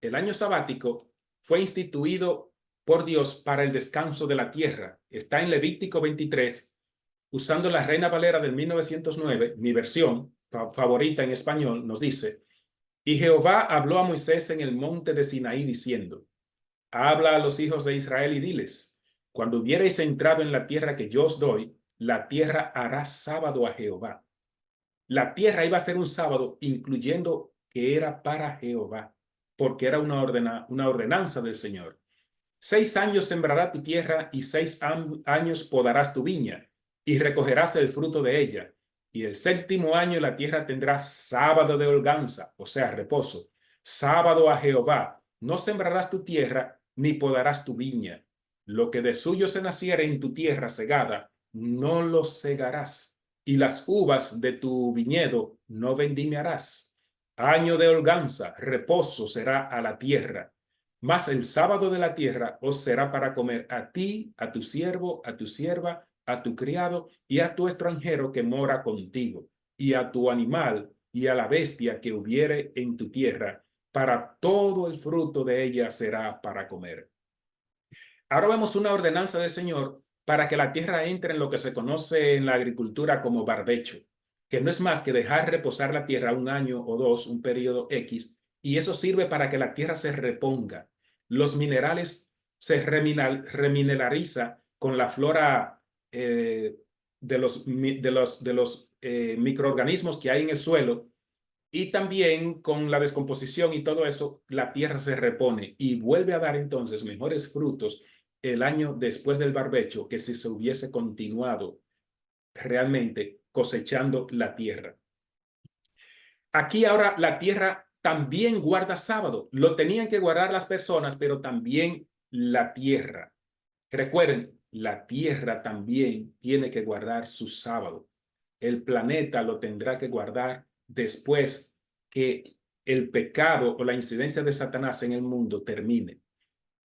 B: El año sabático fue instituido por Dios para el descanso de la tierra. Está en Levítico 23, usando la Reina Valera del 1909, mi versión favorita en español, nos dice: y Jehová habló a Moisés en el monte de Sinaí diciendo: habla a los hijos de Israel y diles, cuando hubiereis entrado en la tierra que yo os doy, la tierra hará sábado a Jehová. La tierra iba a ser un sábado, incluyendo que era para Jehová, porque era una ordenanza del Señor. 6 años sembrará tu tierra y 6 años podarás tu viña y recogerás el fruto de ella. Y el 7º año la tierra tendrá sábado de holganza, o sea, reposo, sábado a Jehová. No sembrarás tu tierra ni podarás tu viña. Lo que de suyo se naciere en tu tierra segada, no lo segarás, y las uvas de tu viñedo no vendimiarás. Año de holganza, reposo será a la tierra. Mas el sábado de la tierra os será para comer a ti, a tu siervo, a tu sierva, a tu criado y a tu extranjero que mora contigo, y a tu animal y a la bestia que hubiere en tu tierra. Para todo el fruto de ella será para comer. Ahora vemos una ordenanza del Señor para que la tierra entre en lo que se conoce en la agricultura como barbecho, que no es más que dejar reposar la tierra 1 año o 2, un periodo X, y eso sirve para que la tierra se reponga. Los minerales se remineraliza con la flora de los microorganismos que hay en el suelo, y también con la descomposición y todo eso, la tierra se repone y vuelve a dar entonces mejores frutos el año después del barbecho que si se hubiese continuado realmente cosechando la tierra. Aquí ahora la tierra también guarda sábado. Lo tenían que guardar las personas, pero también la tierra. Recuerden, la tierra también tiene que guardar su sábado. El planeta lo tendrá que guardar después que el pecado o la incidencia de Satanás en el mundo termine.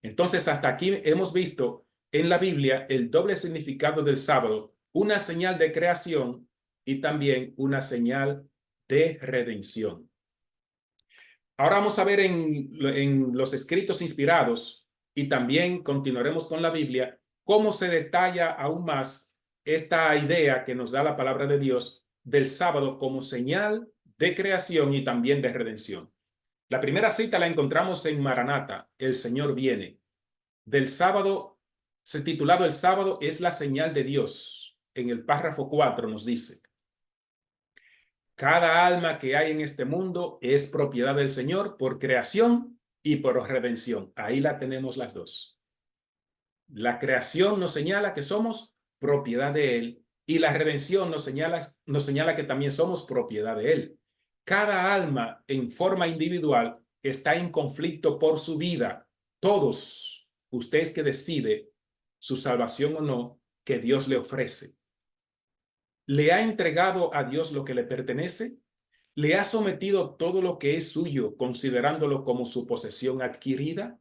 B: Entonces, hasta aquí hemos visto en la Biblia el doble significado del sábado, una señal de creación y también una señal de redención. Ahora vamos a ver en los escritos inspirados y también continuaremos con la Biblia cómo se detalla aún más esta idea que nos da la palabra de Dios del sábado como señal de creación y también de redención. La primera cita la encontramos en Maranata, el Señor viene. Del sábado, se titulado El sábado es la señal de Dios. En el párrafo 4 nos dice: cada alma que hay en este mundo es propiedad del Señor por creación y por redención. Ahí la tenemos las dos. La creación nos señala que somos propiedad de Él y la redención nos señala que también somos propiedad de Él. Cada alma en forma individual está en conflicto por su vida. Todos, usted es que decide su salvación o no que Dios le ofrece. ¿Le ha entregado a Dios lo que le pertenece? ¿Le ha sometido todo lo que es suyo, considerándolo como su posesión adquirida?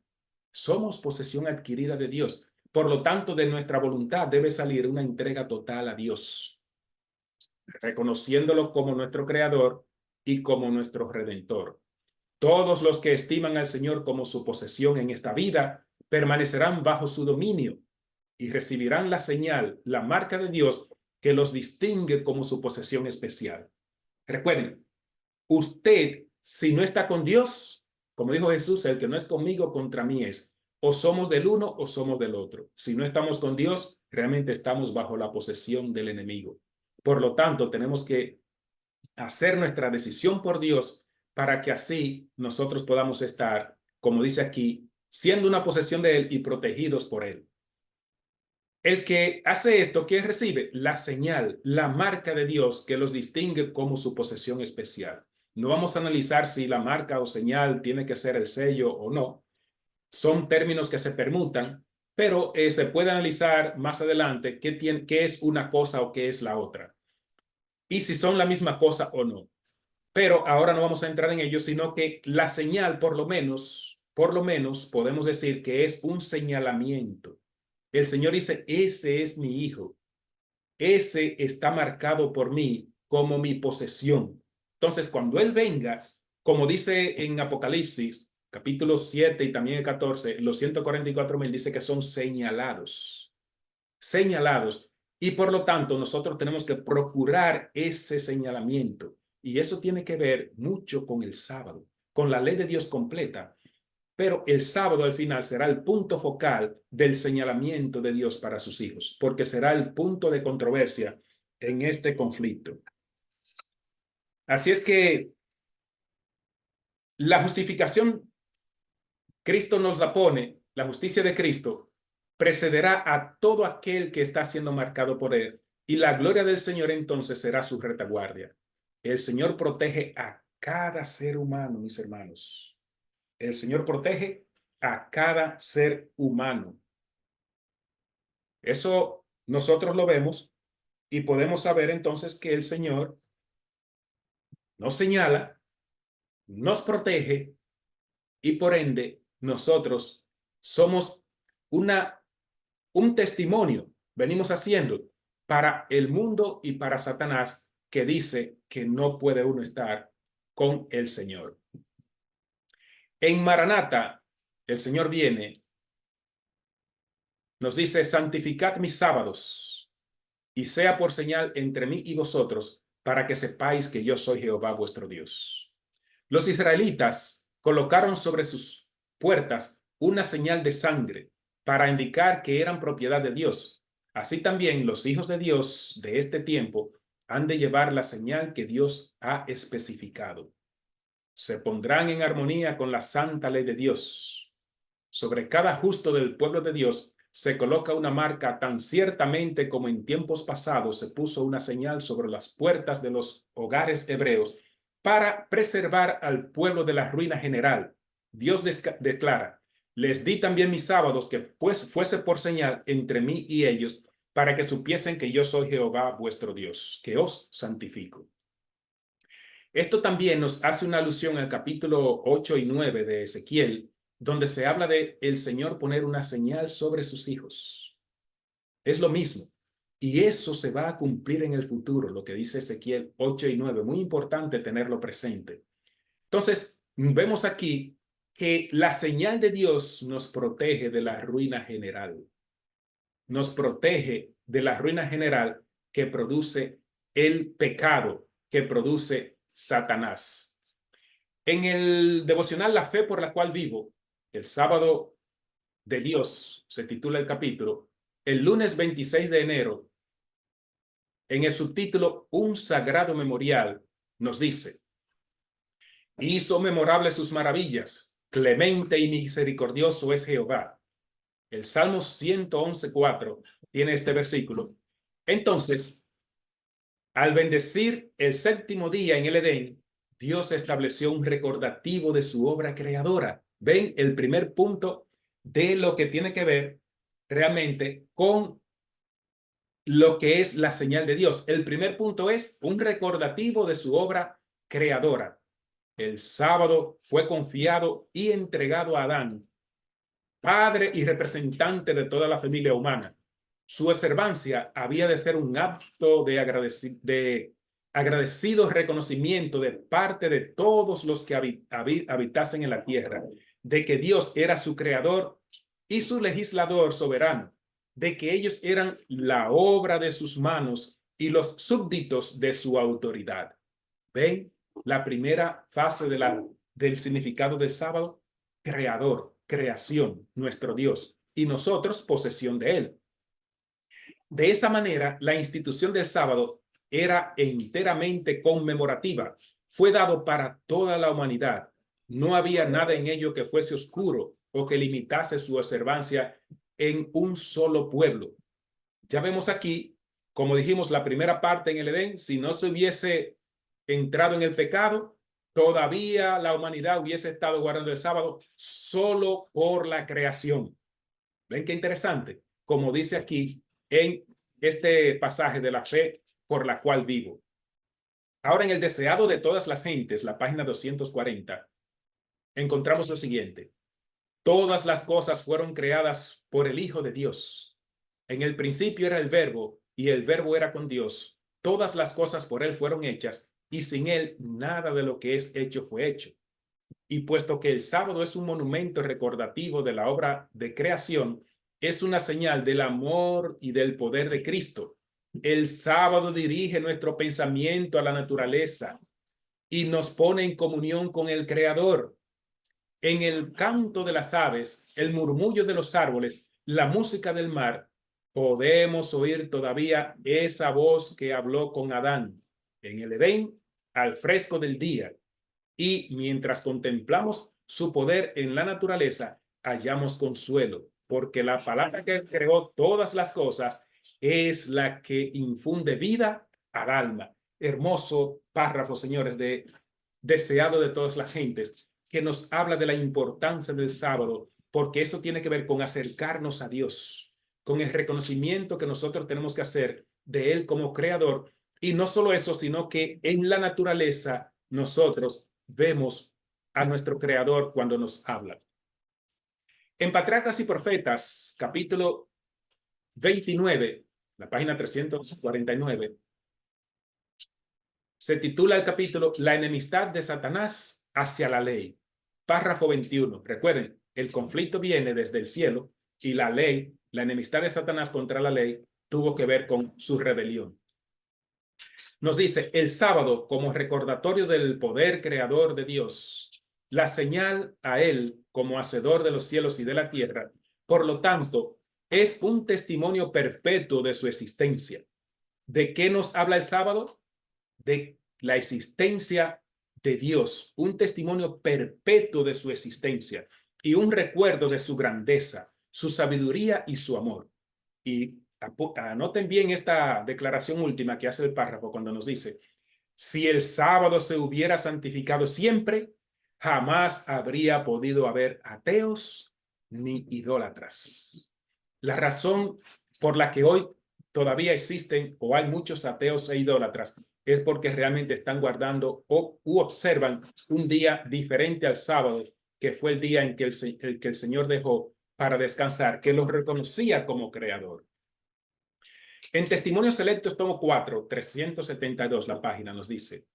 B: Somos posesión adquirida de Dios. Por lo tanto, de nuestra voluntad debe salir una entrega total a Dios, reconociéndolo como nuestro Creador y como nuestro Redentor. Todos los que estiman al Señor como su posesión en esta vida permanecerán bajo su dominio y recibirán la señal, la marca de Dios que los distingue como su posesión especial. Recuerden, usted, si no está con Dios, como dijo Jesús, el que no es conmigo, contra mí es. O somos del uno o somos del otro. Si no estamos con Dios, realmente estamos bajo la posesión del enemigo. Por lo tanto, tenemos que hacer nuestra decisión por Dios para que así nosotros podamos estar, como dice aquí, siendo una posesión de Él y protegidos por Él. El que hace esto, ¿qué recibe? La señal, la marca de Dios que los distingue como su posesión especial. No vamos a analizar si la marca o señal tiene que ser el sello o no. Son términos que se permutan, pero se puede analizar más adelante qué es una cosa o qué es la otra. Y si son la misma cosa o no. Pero ahora no vamos a entrar en ello, sino que la señal, por lo menos, podemos decir que es un señalamiento. El Señor dice, ese es mi hijo. Ese está marcado por mí como mi posesión. Entonces, cuando Él venga, como dice en Apocalipsis, capítulo 7 y también el 14, los 144,000 dice que son señalados. Señalados. Y por lo tanto, nosotros tenemos que procurar ese señalamiento. Y eso tiene que ver mucho con el sábado, con la ley de Dios completa. Pero el sábado al final será el punto focal del señalamiento de Dios para sus hijos, porque será el punto de controversia en este conflicto. Así es que la justificación, Cristo nos la pone, la justicia de Cristo precederá a todo aquel que está siendo marcado por Él, y la gloria del Señor entonces será su retaguardia. El Señor protege a cada ser humano, mis hermanos. El Señor protege a cada ser humano. Eso nosotros lo vemos y podemos saber entonces que el Señor nos señala, nos protege y por ende nosotros somos un testimonio, venimos haciendo para el mundo y para Satanás que dice que no puede uno estar con el Señor. En Maranata, el Señor viene, nos dice, santificad mis sábados y sea por señal entre mí y vosotros para que sepáis que yo soy Jehová vuestro Dios. Los israelitas colocaron sobre sus puertas una señal de sangre para indicar que eran propiedad de Dios. Así también los hijos de Dios de este tiempo han de llevar la señal que Dios ha especificado. Se pondrán en armonía con la santa ley de Dios. Sobre cada justo del pueblo de Dios se coloca una marca tan ciertamente como en tiempos pasados se puso una señal sobre las puertas de los hogares hebreos para preservar al pueblo de la ruina general. Dios declara, les di también mis sábados que pues fuese por señal entre mí y ellos, para que supiesen que yo soy Jehová vuestro Dios, que os santifico. Esto también nos hace una alusión al capítulo 8 y 9 de Ezequiel, donde se habla de el Señor poner una señal sobre sus hijos. Es lo mismo. Y eso se va a cumplir en el futuro, lo que dice Ezequiel 8 y 9. Muy importante tenerlo presente. Entonces, vemos aquí que la señal de Dios nos protege de la ruina general. Nos protege de la ruina general que produce el pecado, que produce Satanás. En el devocional La Fe por la cual vivo, el sábado de Dios, se titula el capítulo, el lunes 26 de enero, en el subtítulo Un sagrado memorial, nos dice, hizo memorables sus maravillas, clemente y misericordioso es Jehová. El Salmo 111:4 tiene este versículo. Entonces, al bendecir el séptimo día en el Edén, Dios estableció un recordativo de su obra creadora. ¿Ven? El primer punto de lo que tiene que ver realmente con lo que es la señal de Dios. El primer punto es un recordativo de su obra creadora. El sábado fue confiado y entregado a Adán, padre y representante de toda la familia humana. Su observancia había de ser un acto de agradecido reconocimiento de parte de todos los que habitasen en la tierra, de que Dios era su creador y su legislador soberano, de que ellos eran la obra de sus manos y los súbditos de su autoridad. ¿Ven? La primera fase del significado del sábado, creador, creación, nuestro Dios, y nosotros posesión de él. De esa manera, la institución del sábado era enteramente conmemorativa. Fue dado para toda la humanidad. No había nada en ello que fuese oscuro o que limitase su observancia en un solo pueblo. Ya vemos aquí, como dijimos, la primera parte en el Edén, si no se hubiese entrado en el pecado, todavía la humanidad hubiese estado guardando el sábado solo por la creación. ¿Ven qué interesante? Como dice aquí en este pasaje de La Fe por la cual vivo. Ahora en el deseado de todas las gentes, la página 240, encontramos lo siguiente. Todas las cosas fueron creadas por el Hijo de Dios. En el principio era el Verbo, y el Verbo era con Dios. Todas las cosas por él fueron hechas, y sin él nada de lo que es hecho fue hecho. Y puesto que el sábado es un monumento recordativo de la obra de creación, es una señal del amor y del poder de Cristo. El sábado dirige nuestro pensamiento a la naturaleza y nos pone en comunión con el Creador. En el canto de las aves, el murmullo de los árboles, la música del mar, podemos oír todavía esa voz que habló con Adán en el Edén al fresco del día. Y mientras contemplamos su poder en la naturaleza, hallamos consuelo, porque la palabra que creó todas las cosas es la que infunde vida al alma. Hermoso párrafo, señores, deseado de todas las gentes, que nos habla de la importancia del sábado, porque eso tiene que ver con acercarnos a Dios, con el reconocimiento que nosotros tenemos que hacer de Él como creador. Y no solo eso, sino que en la naturaleza nosotros vemos a nuestro creador cuando nos habla. En Patriarcas y Profetas, capítulo 29, la página 349, se titula el capítulo La enemistad de Satanás hacia la ley. Párrafo 21. Recuerden, el conflicto viene desde el cielo y la ley, la enemistad de Satanás contra la ley, tuvo que ver con su rebelión. Nos dice, el sábado como recordatorio del poder creador de Dios, la señal a él como hacedor de los cielos y de la tierra, por lo tanto, es un testimonio perpetuo de su existencia. ¿De qué nos habla el sábado? De la existencia de Dios, un testimonio perpetuo de su existencia y un recuerdo de su grandeza, su sabiduría y su amor. Y anoten bien esta declaración última que hace el párrafo cuando nos dice, Si el sábado se hubiera santificado siempre, jamás habría podido haber ateos ni idólatras. La razón por la que hoy todavía existen o hay muchos ateos e idólatras es porque realmente están guardando u observan un día diferente al sábado, que fue el día en que el Señor dejó para descansar, que lo reconocía como creador. En Testimonios Selectos, tomo 4, 372, la página nos dice: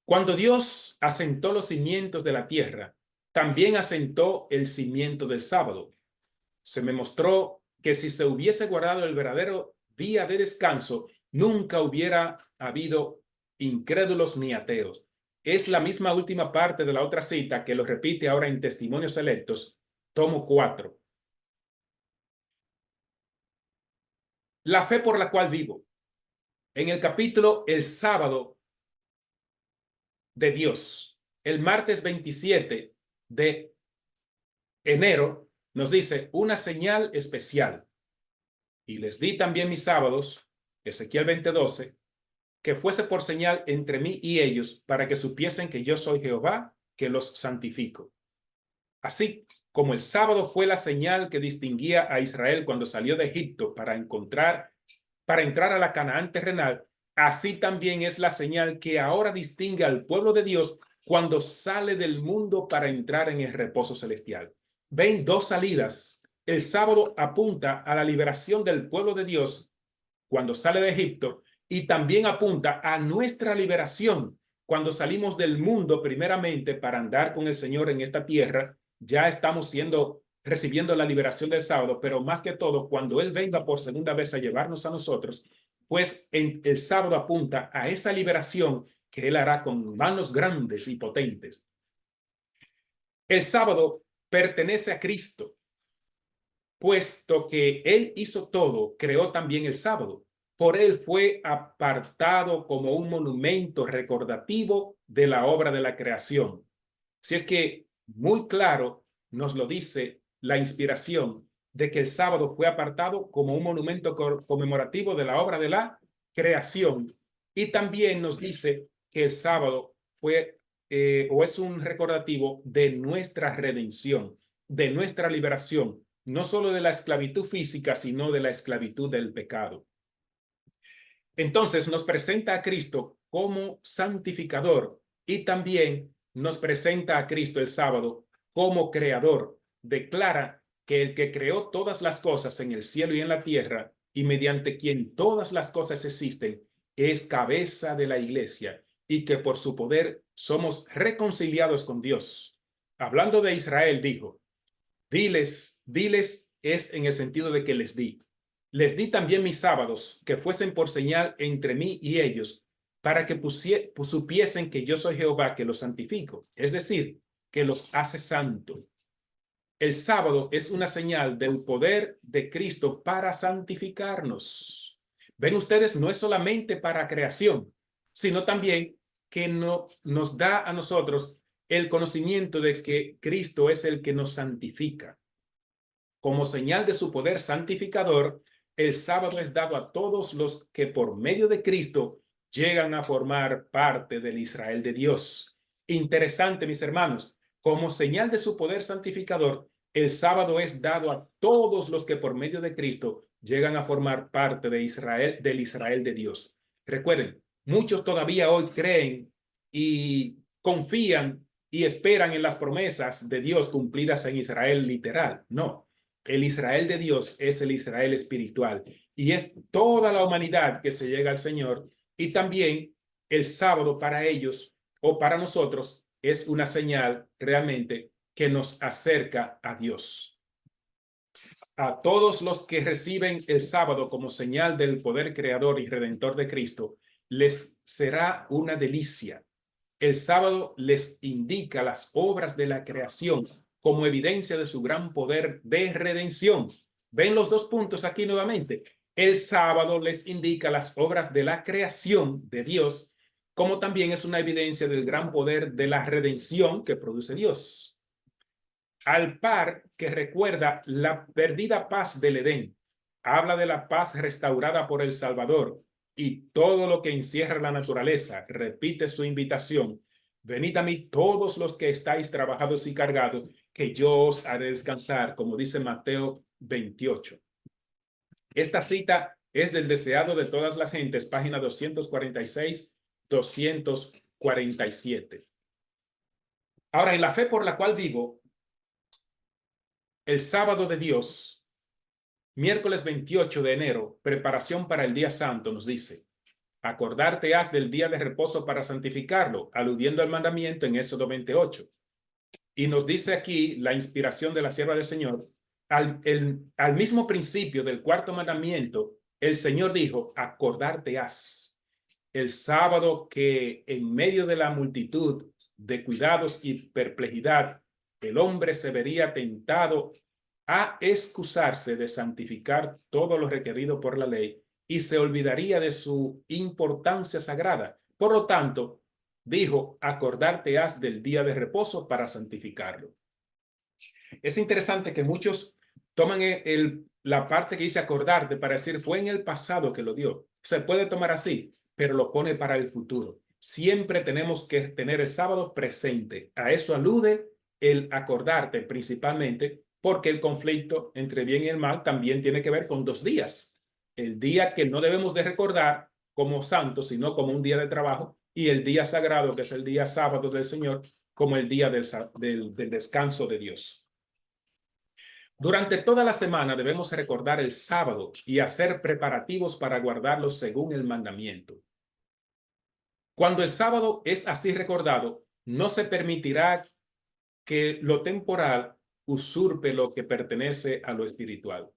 B: cuando Dios asentó los cimientos de la tierra, también asentó el cimiento del sábado. Se me mostró que si se hubiese guardado el verdadero día de descanso, nunca hubiera habido incrédulos ni ateos. Es la misma última parte de la otra cita que lo repite ahora en Testimonios Selectos, tomo 4. La fe por la cual vivo. En el capítulo El sábado de Dios, el martes 27 de enero, nos dice una señal especial. Y les di también mis sábados, Ezequiel 20:12, que fuese por señal entre mí y ellos, para que supiesen que yo soy Jehová, que los santifico. Así como el sábado fue la señal que distinguía a Israel cuando salió de Egipto para entrar a la Canaán terrenal, así también es la señal que ahora distingue al pueblo de Dios cuando sale del mundo para entrar en el reposo celestial. Ven dos salidas. El sábado apunta a la liberación del pueblo de Dios cuando sale de Egipto, y también apunta a nuestra liberación cuando salimos del mundo primeramente para andar con el Señor en esta tierra. Ya estamos recibiendo la liberación del sábado, pero más que todo cuando Él venga por segunda vez a llevarnos a nosotros, pues el sábado apunta a esa liberación que Él hará con manos grandes y potentes. El sábado pertenece a Cristo, puesto que Él hizo todo, creó también el sábado. Por Él fue apartado como un monumento recordativo de la obra de la creación. Si es que muy claro nos lo dice la inspiración de que el sábado fue apartado como un monumento conmemorativo de la obra de la creación. Y también nos dice que el sábado fue o es un recordativo de nuestra redención, de nuestra liberación, no solo de la esclavitud física, sino de la esclavitud del pecado. Entonces nos presenta a Cristo como santificador y también nos presenta a Cristo el sábado como creador. Declara que el que creó todas las cosas en el cielo y en la tierra y mediante quien todas las cosas existen, es cabeza de la iglesia y que por su poder somos reconciliados con Dios. Hablando de Israel, dijo: diles es en el sentido de que les di. Les di también mis sábados, que fuesen por señal entre mí y ellos, para que supiesen que yo soy Jehová, que los santifico, es decir, que los hace santo. El sábado es una señal del poder de Cristo para santificarnos. Ven ustedes, no es solamente para creación, sino también que nos da a nosotros el conocimiento de que Cristo es el que nos santifica. Como señal de su poder santificador, el sábado es dado a todos los que por medio de Cristo llegan a formar parte del Israel de Dios. Interesante, mis hermanos, como señal de su poder santificador, el sábado es dado a todos los que por medio de Cristo llegan a formar parte de Israel, del Israel de Dios. Recuerden, muchos todavía hoy creen y confían y esperan en las promesas de Dios cumplidas en Israel literal. No. El Israel de Dios es el Israel espiritual y es toda la humanidad que se llega al Señor, y también el sábado para ellos o para nosotros es una señal realmente que nos acerca a Dios. A todos los que reciben el sábado como señal del poder creador y redentor de Cristo, les será una delicia. El sábado les indica las obras de la creación como evidencia de su gran poder de redención. ¿Ven los dos puntos aquí nuevamente? El sábado les indica las obras de la creación de Dios, como también es una evidencia del gran poder de la redención que produce Dios. Al par que recuerda la perdida paz del Edén, habla de la paz restaurada por el Salvador, y todo lo que encierra la naturaleza. Repite su invitación. Venid a mí todos los que estáis trabajados y cargados, que yo os haré descansar, como dice Mateo 28. Esta cita es del Deseado de todas las gentes, página 246, 247. Ahora, en la fe por la cual vivo, el sábado de Dios, miércoles 28 de enero, preparación para el día santo, nos dice: acordarte has del día de reposo para santificarlo, aludiendo al mandamiento en Éxodo 28. Y nos dice aquí la inspiración de la sierva del Señor, al mismo principio del cuarto mandamiento, el Señor dijo: acordarte has. El sábado, que en medio de la multitud de cuidados y perplejidad, el hombre se vería tentado a excusarse de santificar todo lo requerido por la ley y se olvidaría de su importancia sagrada. Por lo tanto, dijo: acordarte has del día de reposo para santificarlo. Es interesante que muchos toman la parte que dice acordarte para decir fue en el pasado que lo dio. Se puede tomar así, pero lo pone para el futuro. Siempre tenemos que tener el sábado presente. A eso alude el acordarte principalmente, porque el conflicto entre bien y el mal también tiene que ver con 2 días. El día que no debemos de recordar como santo, sino como un día de trabajo, y el día sagrado, que es el día sábado del Señor, como el día del descanso de Dios. Durante toda la semana debemos recordar el sábado y hacer preparativos para guardarlo según el mandamiento. Cuando el sábado es así recordado, no se permitirá que lo temporal usurpe lo que pertenece a lo espiritual.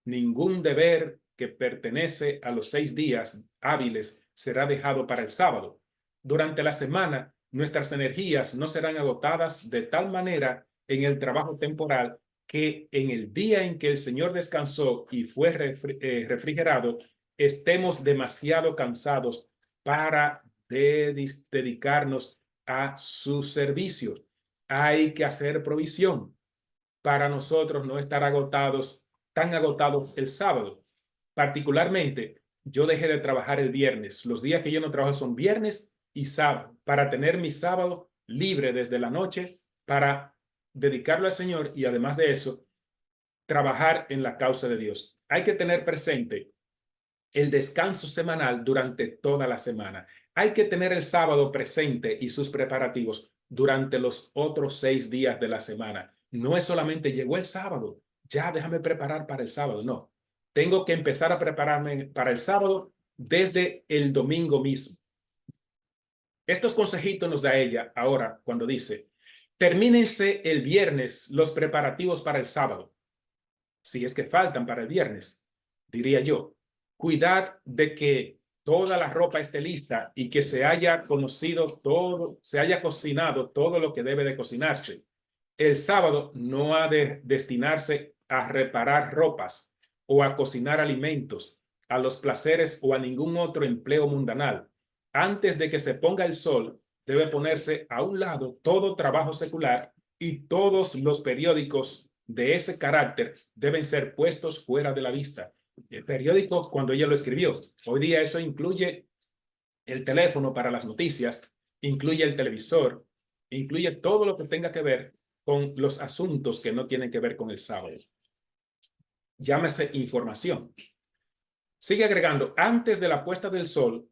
B: Ningún deber que pertenece a los 6 días hábiles será dejado para el sábado. Durante la semana, nuestras energías no serán agotadas de tal manera en el trabajo temporal que en el día en que el Señor descansó y fue refrigerado, estemos demasiado cansados para dedicarnos a su servicio. Hay que hacer provisión para nosotros no estar tan agotados el sábado. Particularmente, yo dejé de trabajar el viernes. Los días que yo no trabajo son viernes y sábado, para tener mi sábado libre desde la noche para dedicarlo al Señor y además de eso, trabajar en la causa de Dios. Hay que tener presente el descanso semanal durante toda la semana. Hay que tener el sábado presente y sus preparativos durante los otros 6 días de la semana. No es solamente llegó el sábado, ya déjame preparar para el sábado. No, tengo que empezar a prepararme para el sábado desde el domingo mismo. Estos consejitos nos da ella ahora cuando dice: termínense el viernes los preparativos para el sábado. Si es que faltan para el viernes, diría yo. Cuidad de que toda la ropa esté lista y que se haya cocinado todo lo que debe de cocinarse. El sábado no ha de destinarse a reparar ropas o a cocinar alimentos, a los placeres o a ningún otro empleo mundanal. Antes de que se ponga el sol, debe ponerse a un lado todo trabajo secular y todos los periódicos de ese carácter deben ser puestos fuera de la vista. El periódico, cuando ella lo escribió, hoy día eso incluye el teléfono para las noticias, incluye el televisor, incluye todo lo que tenga que ver con los asuntos que no tienen que ver con el sábado. Llámese información. Sigue agregando: antes de la puesta del sol,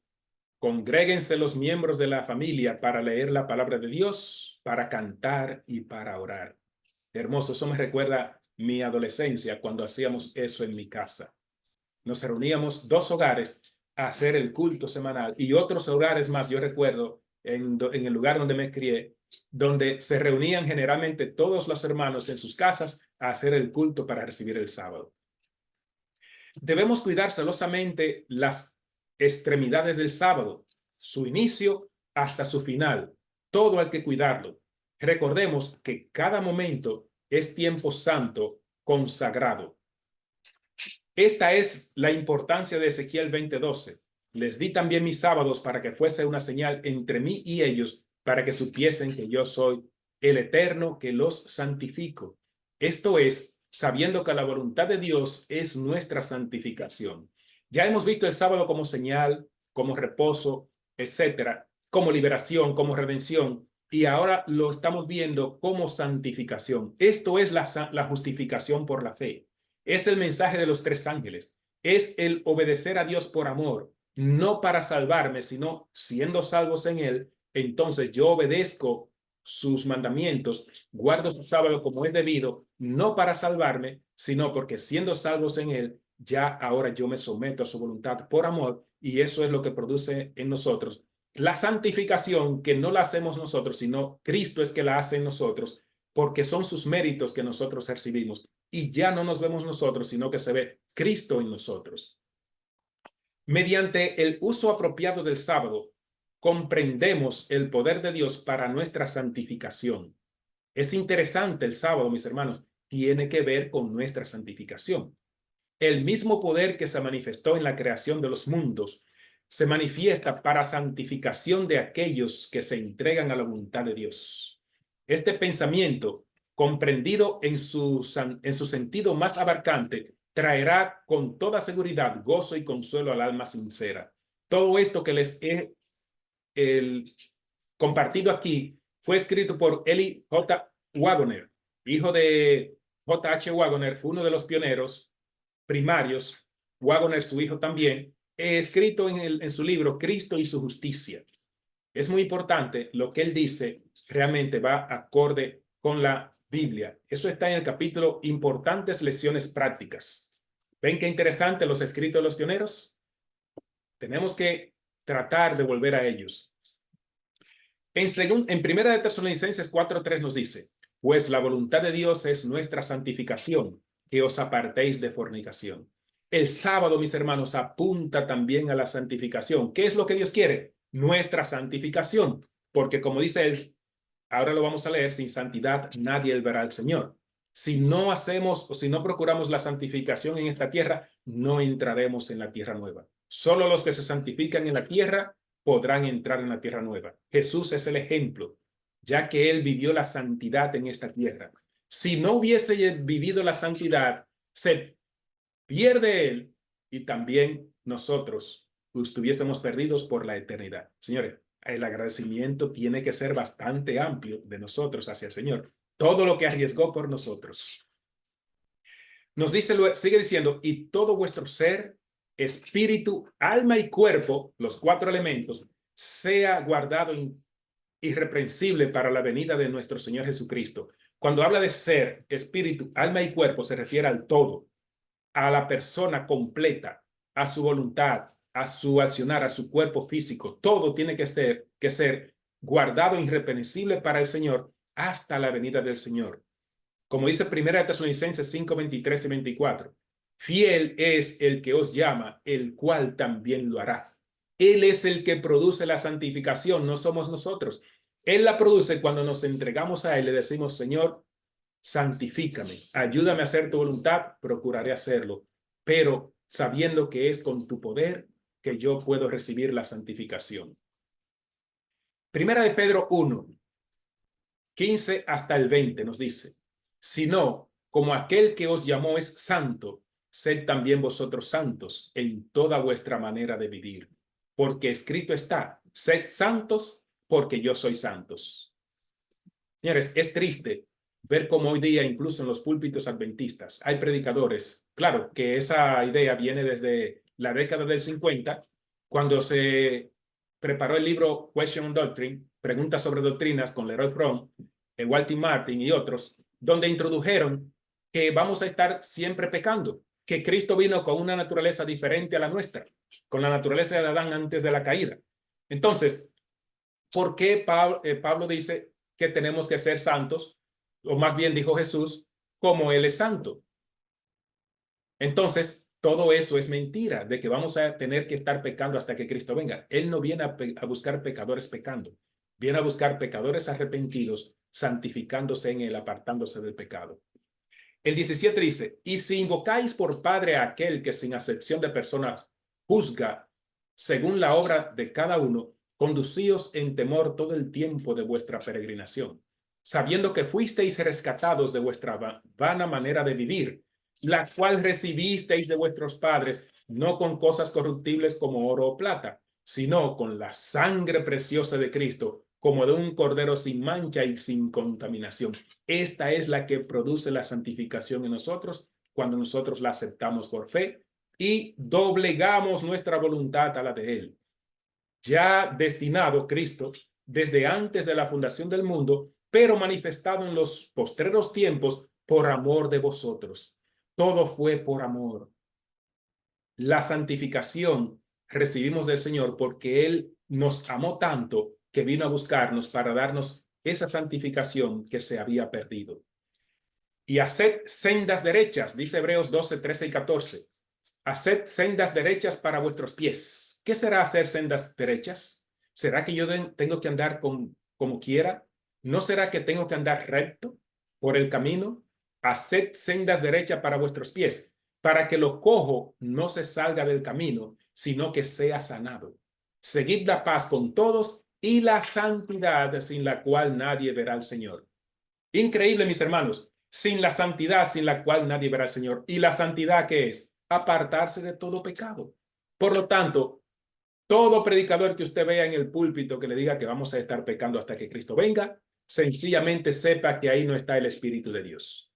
B: congréguense los miembros de la familia para leer la palabra de Dios, para cantar y para orar. Hermoso, eso me recuerda mi adolescencia cuando hacíamos eso en mi casa. Nos reuníamos 2 hogares a hacer el culto semanal y otros hogares más, yo recuerdo, en el lugar donde me crié, donde se reunían generalmente todos los hermanos en sus casas a hacer el culto para recibir el sábado. Debemos cuidar celosamente las extremidades del sábado, su inicio hasta su final. Todo hay que cuidarlo. Recordemos que cada momento es tiempo santo, consagrado. Esta es la importancia de Ezequiel 20:12. Les di también mis sábados para que fuese una señal entre mí y ellos, para que supiesen que yo soy el Eterno que los santifico. Esto es, sabiendo que la voluntad de Dios es nuestra santificación. Ya hemos visto el sábado como señal como reposo, etcétera, como liberación, como redención, y ahora lo estamos viendo como santificación. Esto es la justificación por la fe. Es el mensaje de los tres ángeles. Es el obedecer a Dios por amor, no para salvarme, sino siendo salvos en Él. Entonces yo obedezco sus mandamientos, guardo su sábado como es debido, no para salvarme, sino porque siendo salvos en Él, ya ahora yo me someto a su voluntad por amor, y eso es lo que produce en nosotros la santificación, que no la hacemos nosotros, sino Cristo es que la hace en nosotros, porque son sus méritos que nosotros recibimos, y ya no nos vemos nosotros, sino que se ve Cristo en nosotros. Mediante el uso apropiado del sábado, comprendemos el poder de Dios para nuestra santificación. Es interesante, el sábado, mis hermanos, tiene que ver con nuestra santificación. El mismo poder que se manifestó en la creación de los mundos se manifiesta para santificación de aquellos que se entregan a la voluntad de Dios. Este pensamiento, comprendido en su sentido más abarcante, traerá con toda seguridad gozo y consuelo al alma sincera. Todo esto que les he compartido aquí fue escrito por Eli J. Wagoner, hijo de J. H. Wagoner, uno de los pioneros primarios, Wagoner, su hijo también, escrito en su libro Cristo y su justicia. Es muy importante lo que él dice, realmente va acorde con la Biblia. Eso está en el capítulo Importantes lecciones prácticas. ¿Ven qué interesante los escritos de los pioneros? Tenemos que tratar de volver a ellos. En Primera de Tesalonicenses 4:3 nos dice, pues la voluntad de Dios es nuestra santificación, que os apartéis de fornicación. El sábado, mis hermanos, apunta también a la santificación. ¿Qué es lo que Dios quiere? Nuestra santificación. Porque como dice él, ahora lo vamos a leer, sin santidad nadie verá al Señor. Si no hacemos o si no procuramos la santificación en esta tierra, no entraremos en la tierra nueva. Solo los que se santifican en la tierra podrán entrar en la tierra nueva. Jesús es el ejemplo, ya que él vivió la santidad en esta tierra. Si no hubiese vivido la santidad, se pierde él y también nosotros estuviésemos perdidos por la eternidad. Señores, el agradecimiento tiene que ser bastante amplio de nosotros hacia el Señor. Todo lo que arriesgó por nosotros. Nos dice, sigue diciendo, y todo vuestro ser, espíritu, alma y cuerpo, los cuatro elementos, sea guardado irreprensible para la venida de nuestro Señor Jesucristo. Cuando habla de ser, espíritu, alma y cuerpo, se refiere al todo, a la persona completa, a su voluntad, a su accionar, a su cuerpo físico. Todo tiene que ser guardado irreprensible para el Señor hasta la venida del Señor. Como dice 1 Tesalonicenses 5, 23 y 24, fiel es el que os llama, el cual también lo hará. Él es el que produce la santificación, no somos nosotros. Él la produce cuando nos entregamos a Él, le decimos, Señor, santifícame, ayúdame a hacer tu voluntad, procuraré hacerlo, pero sabiendo que es con tu poder que yo puedo recibir la santificación. Primera de Pedro 1, 15 hasta el 20 nos dice, sino como aquel que os llamó es santo, sed también vosotros santos en toda vuestra manera de vivir, porque escrito está, sed santos porque yo soy santos. Señores, es triste ver cómo hoy día, incluso en los púlpitos adventistas, hay predicadores. Claro que esa idea viene desde la década del 50, cuando se preparó el libro Question on Doctrine, Preguntas sobre Doctrinas, con Leroy Fromm, Walter Martin y otros, donde introdujeron que vamos a estar siempre pecando, que Cristo vino con una naturaleza diferente a la nuestra, con la naturaleza de Adán antes de la caída. Entonces, ¿por qué Pablo dice que tenemos que ser santos? O más bien dijo Jesús, como Él es santo. Entonces, todo eso es mentira, de que vamos a tener que estar pecando hasta que Cristo venga. Él no viene a buscar pecadores pecando, viene a buscar pecadores arrepentidos, santificándose en Él, apartándose del pecado. El 17 dice, y si invocáis por Padre a aquel que sin acepción de personas juzga según la obra de cada uno, conducíos en temor todo el tiempo de vuestra peregrinación, sabiendo que fuisteis rescatados de vuestra vana manera de vivir, la cual recibisteis de vuestros padres, no con cosas corruptibles como oro o plata, sino con la sangre preciosa de Cristo, como de un cordero sin mancha y sin contaminación. Esta es la que produce la santificación en nosotros cuando nosotros la aceptamos por fe y doblegamos nuestra voluntad a la de Él. Ya destinado Cristo desde antes de la fundación del mundo, pero manifestado en los postreros tiempos por amor de vosotros. Todo fue por amor. La santificación recibimos del Señor porque Él nos amó tanto que vino a buscarnos para darnos esa santificación que se había perdido. Y haced sendas derechas, dice Hebreos 12, 13 y 14. Haced sendas derechas para vuestros pies. ¿Qué será hacer sendas derechas? ¿Será que yo tengo que andar como quiera? ¿No será que tengo que andar recto por el camino? Haced sendas derechas para vuestros pies, para que lo cojo no se salga del camino, sino que sea sanado. Seguid la paz con todos y la santidad sin la cual nadie verá al Señor. Increíble, mis hermanos, sin la santidad sin la cual nadie verá al Señor. ¿Y la santidad qué es? Apartarse de todo pecado. Por lo tanto, todo predicador que usted vea en el púlpito que le diga que vamos a estar pecando hasta que Cristo venga, sencillamente sepa que ahí no está el Espíritu de Dios.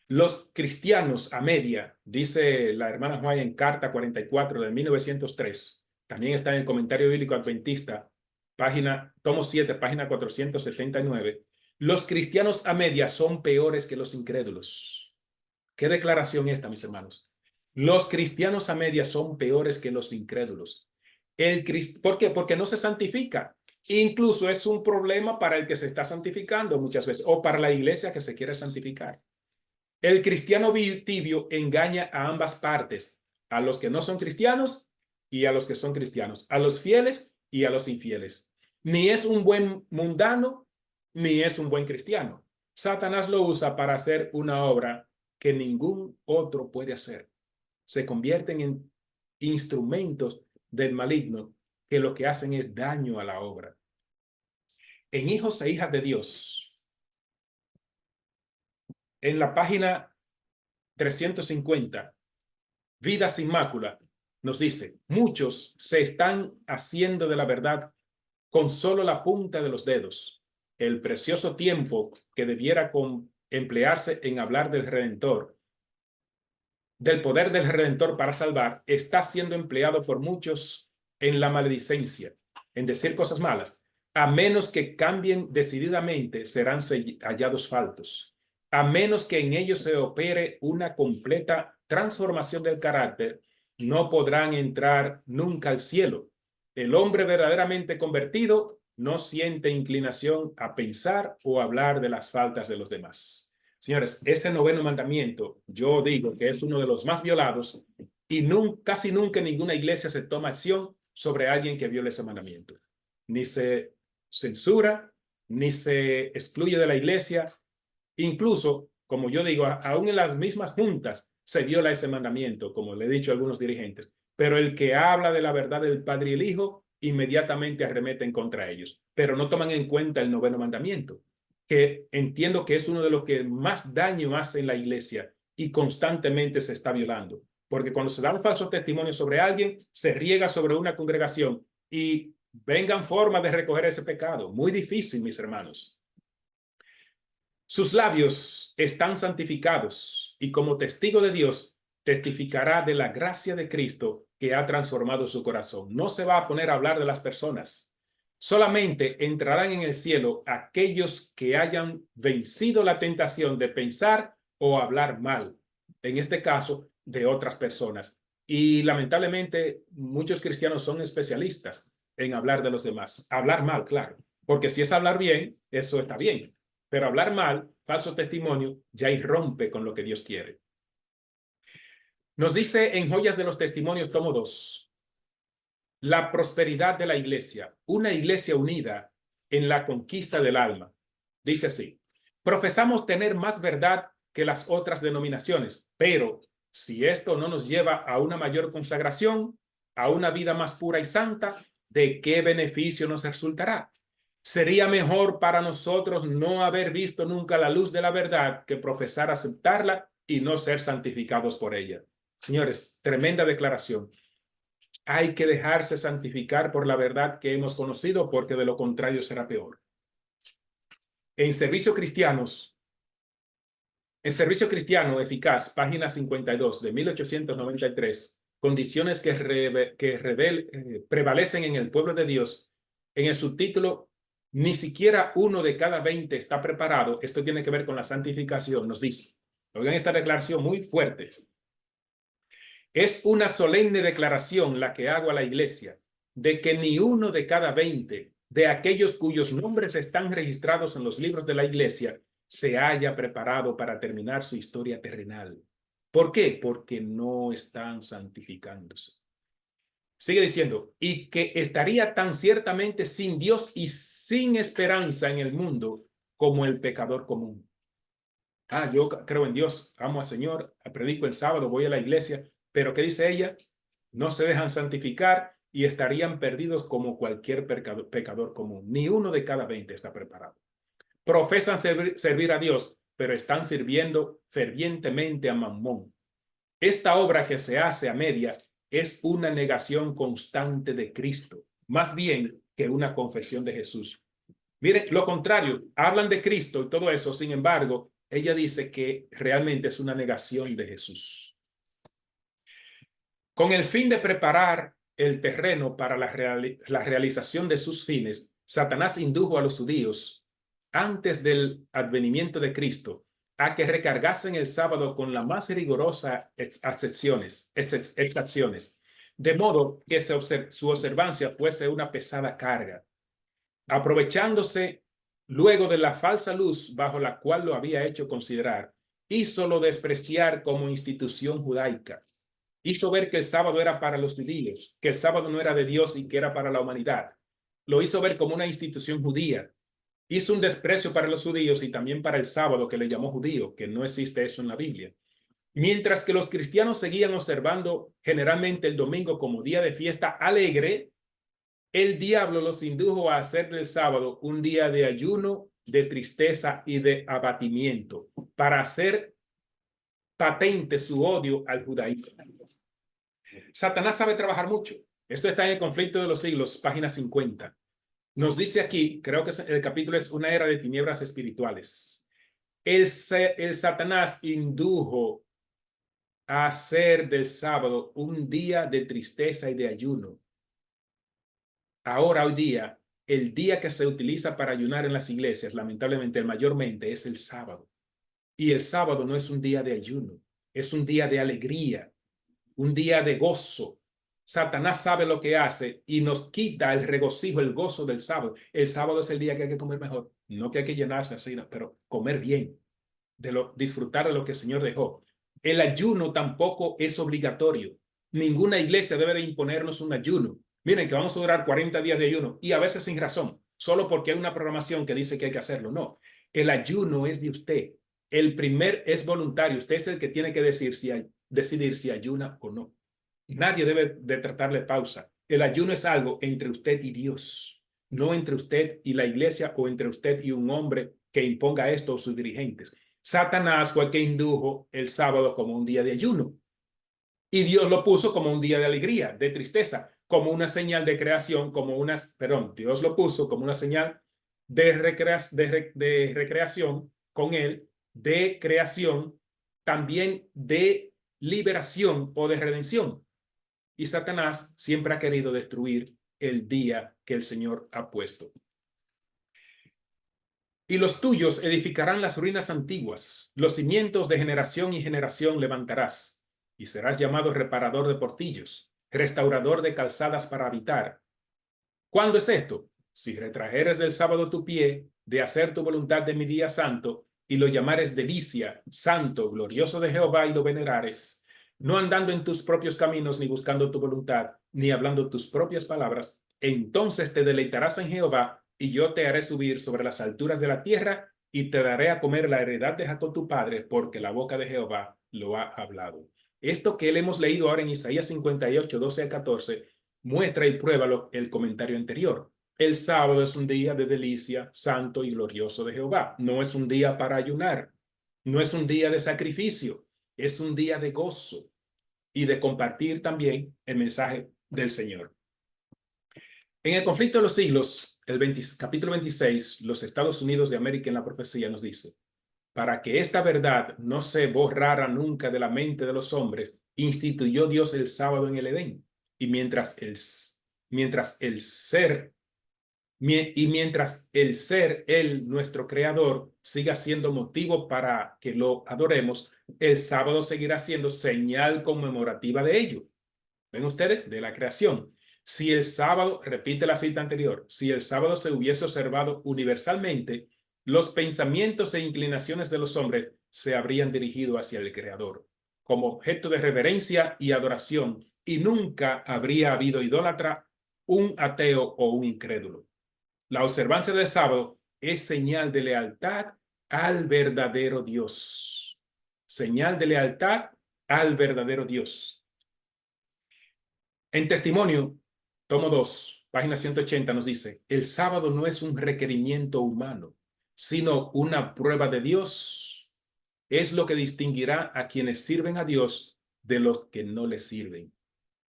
B: Los cristianos a media, dice la hermana Juana en Carta 44 de 1903, también está en el Comentario Bíblico Adventista, tomo 7, página 479. Los cristianos a media son peores que los incrédulos. ¿Qué declaración esta, mis hermanos? Los cristianos a media son peores que los incrédulos. ¿Por qué? Porque no se santifica. Incluso es un problema para el que se está santificando muchas veces, o para la iglesia que se quiere santificar. El cristiano tibio engaña a ambas partes, a los que no son cristianos y a los que son cristianos, a los fieles y a los infieles. Ni es un buen mundano, ni es un buen cristiano. Satanás lo usa para hacer una obra que ningún otro puede hacer. Se convierten en instrumentos del maligno que lo que hacen es daño a la obra. En Hijos e Hijas de Dios, en la página 350, Vida sin mácula, nos dice, muchos se están haciendo de la verdad con solo la punta de los dedos. El precioso tiempo que debiera emplearse en hablar del Redentor, del poder del Redentor para salvar, está siendo empleado por muchos en la maledicencia, en decir cosas malas. A menos que cambien decididamente, serán hallados faltos. A menos que en ellos se opere una completa transformación del carácter, no podrán entrar nunca al cielo. El hombre verdaderamente convertido no siente inclinación a pensar o hablar de las faltas de los demás. Señores, este noveno mandamiento, yo digo que es uno de los más violados y casi nunca en ninguna iglesia se toma acción sobre alguien que viole ese mandamiento. Ni se censura, ni se excluye de la iglesia. Incluso, como yo digo, aún en las mismas juntas se viola ese mandamiento, como le he dicho a algunos dirigentes. Pero el que habla de la verdad del Padre y el Hijo, inmediatamente arremeten contra ellos. Pero no toman en cuenta el noveno mandamiento, que entiendo que es uno de los que más daño hace en la iglesia y constantemente se está violando. Porque cuando se da un falso testimonio sobre alguien, se riega sobre una congregación y vengan formas de recoger ese pecado. Muy difícil, mis hermanos. Sus labios están santificados y como testigo de Dios testificará de la gracia de Cristo que ha transformado su corazón. No se va a poner a hablar de las personas. Solamente entrarán en el cielo aquellos que hayan vencido la tentación de pensar o hablar mal, en este caso, de otras personas. Y lamentablemente muchos cristianos son especialistas en hablar de los demás. Hablar mal, claro, porque si es hablar bien, eso está bien. Pero hablar mal, falso testimonio, ya irrumpe con lo que Dios quiere. Nos dice en Joyas de los Testimonios, tomo 2, la prosperidad de la iglesia, una iglesia unida en la conquista del alma. Dice así, profesamos tener más verdad que las otras denominaciones, pero si esto no nos lleva a una mayor consagración, a una vida más pura y santa, ¿de qué beneficio nos resultará? Sería mejor para nosotros no haber visto nunca la luz de la verdad que profesar aceptarla y no ser santificados por ella. Señores, tremenda declaración. Hay que dejarse santificar por la verdad que hemos conocido, porque de lo contrario será peor. En Servicio Cristianos, en Servicio Cristiano Eficaz, página 52 de 1893, condiciones que prevalecen en el pueblo de Dios, en el subtítulo, ni siquiera 1 de cada 20 está preparado. Esto tiene que ver con la santificación, nos dice. Oigan esta declaración muy fuerte. Es una solemne declaración la que hago a la iglesia, de que ni 1 de cada 20 de aquellos cuyos nombres están registrados en los libros de la iglesia se haya preparado para terminar su historia terrenal. ¿Por qué? Porque no están santificándose. Sigue diciendo, y que estaría tan ciertamente sin Dios y sin esperanza en el mundo como el pecador común. Yo creo en Dios, amo al Señor, predico el sábado, voy a la iglesia, pero ¿qué dice ella? No se dejan santificar y estarían perdidos como cualquier pecador común. Ni 1 de cada 20 está preparado. Profesan servir a Dios, pero están sirviendo fervientemente a Mamón. Esta obra que se hace a medias es una negación constante de Cristo, más bien que una confesión de Jesús. Miren, lo contrario, hablan de Cristo y todo eso, sin embargo, ella dice que realmente es una negación de Jesús. Con el fin de preparar el terreno para la realización de sus fines, Satanás indujo a los judíos, antes del advenimiento de Cristo, a que recargasen el sábado con la más rigurosa exacciones, de modo que su observancia fuese una pesada carga. Aprovechándose luego de la falsa luz bajo la cual lo había hecho considerar, hízolo despreciar como institución judaica. Hizo ver que el sábado era para los judíos, que el sábado no era de Dios y que era para la humanidad. Lo hizo ver como una institución judía. Hizo un desprecio para los judíos y también para el sábado, que le llamó judío, que no existe eso en la Biblia. Mientras que los cristianos seguían observando generalmente el domingo como día de fiesta alegre, el diablo los indujo a hacer del sábado un día de ayuno, de tristeza y de abatimiento, para hacer patente su odio al judaísmo. Satanás sabe trabajar mucho. Esto está en el Conflicto de los Siglos, página 50. Nos dice aquí, creo que el capítulo es Una era de tinieblas espirituales. El Satanás indujo a hacer del sábado un día de tristeza y de ayuno. Ahora, hoy día, el día que se utiliza para ayunar en las iglesias, lamentablemente, mayormente es el sábado. Y el sábado no es un día de ayuno, es un día de alegría, un día de gozo. Satanás sabe lo que hace y nos quita el regocijo, el gozo del sábado. El sábado es el día que hay que comer mejor, no que hay que llenarse así, pero comer bien, disfrutar de lo que el Señor dejó. El ayuno tampoco es obligatorio. Ninguna iglesia debe de imponernos un ayuno. Miren que vamos a durar 40 días de ayuno y a veces sin razón, solo porque hay una programación que dice que hay que hacerlo. No, el ayuno es de usted. El primer es voluntario. Usted es el que tiene que decidir si ayuna o no. Nadie debe de tratarle pausa. El ayuno es algo entre usted y Dios, no entre usted y la iglesia o entre usted y un hombre que imponga esto a sus dirigentes. Satanás fue el que indujo el sábado como un día de ayuno y Dios lo puso como un día de alegría, de tristeza, como una señal de creación, Dios lo puso como una señal de recreación con él, de creación, también de liberación o de redención. Y Satanás siempre ha querido destruir el día que el Señor ha puesto. Y los tuyos edificarán las ruinas antiguas, los cimientos de generación y generación levantarás, y serás llamado reparador de portillos, restaurador de calzadas para habitar. ¿Cuándo es esto? Si retrajeres del sábado tu pie, de hacer tu voluntad de mi día santo, y lo llamares delicia, santo, glorioso de Jehová, y lo venerares, no andando en tus propios caminos, ni buscando tu voluntad, ni hablando tus propias palabras, entonces te deleitarás en Jehová, y yo te haré subir sobre las alturas de la tierra, y te daré a comer la heredad de Jacob tu padre, porque la boca de Jehová lo ha hablado. Esto que le hemos leído ahora en Isaías 58, 12 a 14, muestra y prueba el comentario anterior. El sábado es un día de delicia, santo y glorioso de Jehová. No es un día para ayunar, no es un día de sacrificio, es un día de gozo y de compartir también el mensaje del Señor. En el conflicto de los siglos, capítulo 26, los Estados Unidos de América en la profecía nos dice: para que esta verdad no se borrara nunca de la mente de los hombres, instituyó Dios el sábado en el Edén. Y mientras el ser, Él, nuestro Creador, siga siendo motivo para que lo adoremos, el sábado seguirá siendo señal conmemorativa de ello. ¿Ven ustedes? De la creación. Si el sábado, repite la cita anterior, si el sábado se hubiese observado universalmente, los pensamientos e inclinaciones de los hombres se habrían dirigido hacia el Creador como objeto de reverencia y adoración, y nunca habría habido idólatra, un ateo o un incrédulo. La observancia del sábado es señal de lealtad al verdadero Dios. Señal de lealtad al verdadero Dios. En Testimonio, tomo 2, página 180, nos dice: el sábado no es un requerimiento humano, sino una prueba de Dios. Es lo que distinguirá a quienes sirven a Dios de los que no le sirven.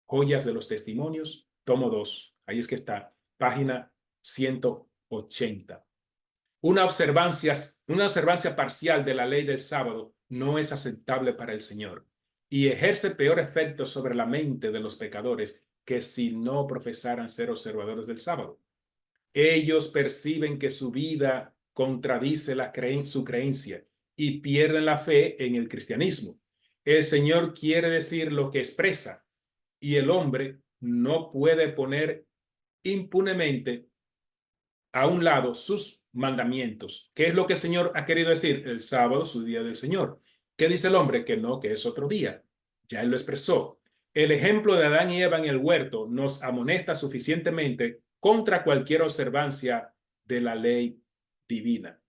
B: Joyas de los Testimonios, tomo 2, ahí es que está, página 180. Una observancia parcial de la ley del sábado no es aceptable para el Señor y ejerce peor efecto sobre la mente de los pecadores que si no profesaran ser observadores del sábado. Ellos perciben que su vida contradice su creencia y pierden la fe en el cristianismo. El Señor quiere decir lo que expresa y el hombre no puede poner impunemente a un lado sus mandamientos. ¿Qué es lo que el Señor ha querido decir? El sábado, su día del Señor. ¿Qué dice el hombre? Que no, que es otro día. Ya él lo expresó. El ejemplo de Adán y Eva en el huerto nos amonesta suficientemente contra cualquier observancia de la ley divina.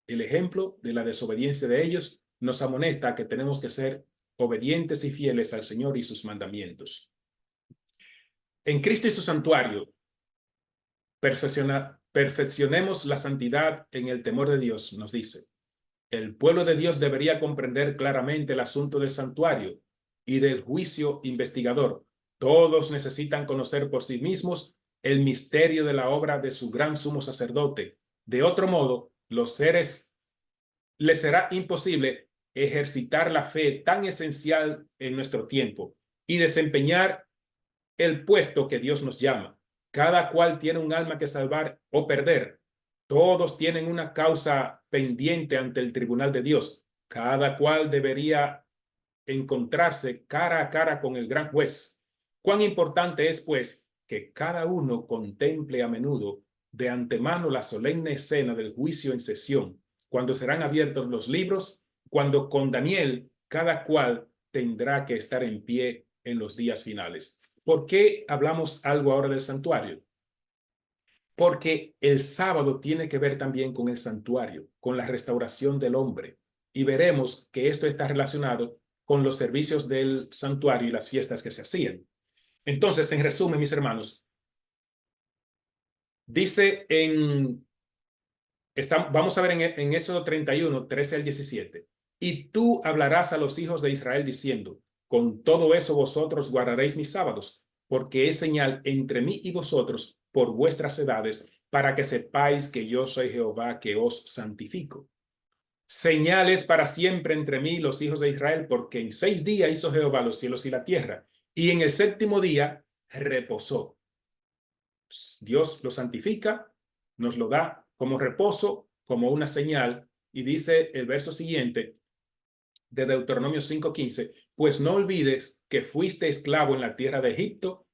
B: El ejemplo de la desobediencia de ellos nos amonesta que tenemos que ser obedientes y fieles al Señor y sus mandamientos. En Cristo y su santuario, perfeccionemos la santidad en el temor de Dios, nos dice. El pueblo de Dios debería comprender claramente el asunto del santuario y del juicio investigador. Todos necesitan conocer por sí mismos el misterio de la obra de su gran sumo sacerdote. De otro modo, les será imposible ejercitar la fe tan esencial en nuestro tiempo y desempeñar el puesto que Dios nos llama. Cada cual tiene un alma que salvar o perder. Todos tienen una causa pendiente ante el tribunal de Dios. Cada cual debería encontrarse cara a cara con el gran juez. Cuán importante es, pues, que cada uno contemple a menudo de antemano la solemne escena del juicio en sesión, cuando serán abiertos los libros, cuando con Daniel cada cual tendrá que estar en pie en los días finales. ¿Por qué hablamos algo ahora del santuario? Porque el sábado tiene que ver también con el santuario, con la restauración del hombre. Y veremos que esto está relacionado con los servicios del santuario y las fiestas que se hacían. Entonces, en resumen, mis hermanos, dice vamos a ver en Éxodo 31, 13 al 17. Y tú hablarás a los hijos de Israel diciendo: con todo eso vosotros guardaréis mis sábados, porque es señal entre mí y vosotros por vuestras edades, para que sepáis que yo soy Jehová que os santifico. Señales para siempre entre mí y los hijos de Israel, porque en 6 días hizo Jehová los cielos y la tierra, y en el 7º día reposó. Dios lo santifica, nos lo da como reposo, como una señal, y dice el verso siguiente de Deuteronomio 5:15: pues no olvides que fuiste esclavo en la tierra de Egipto,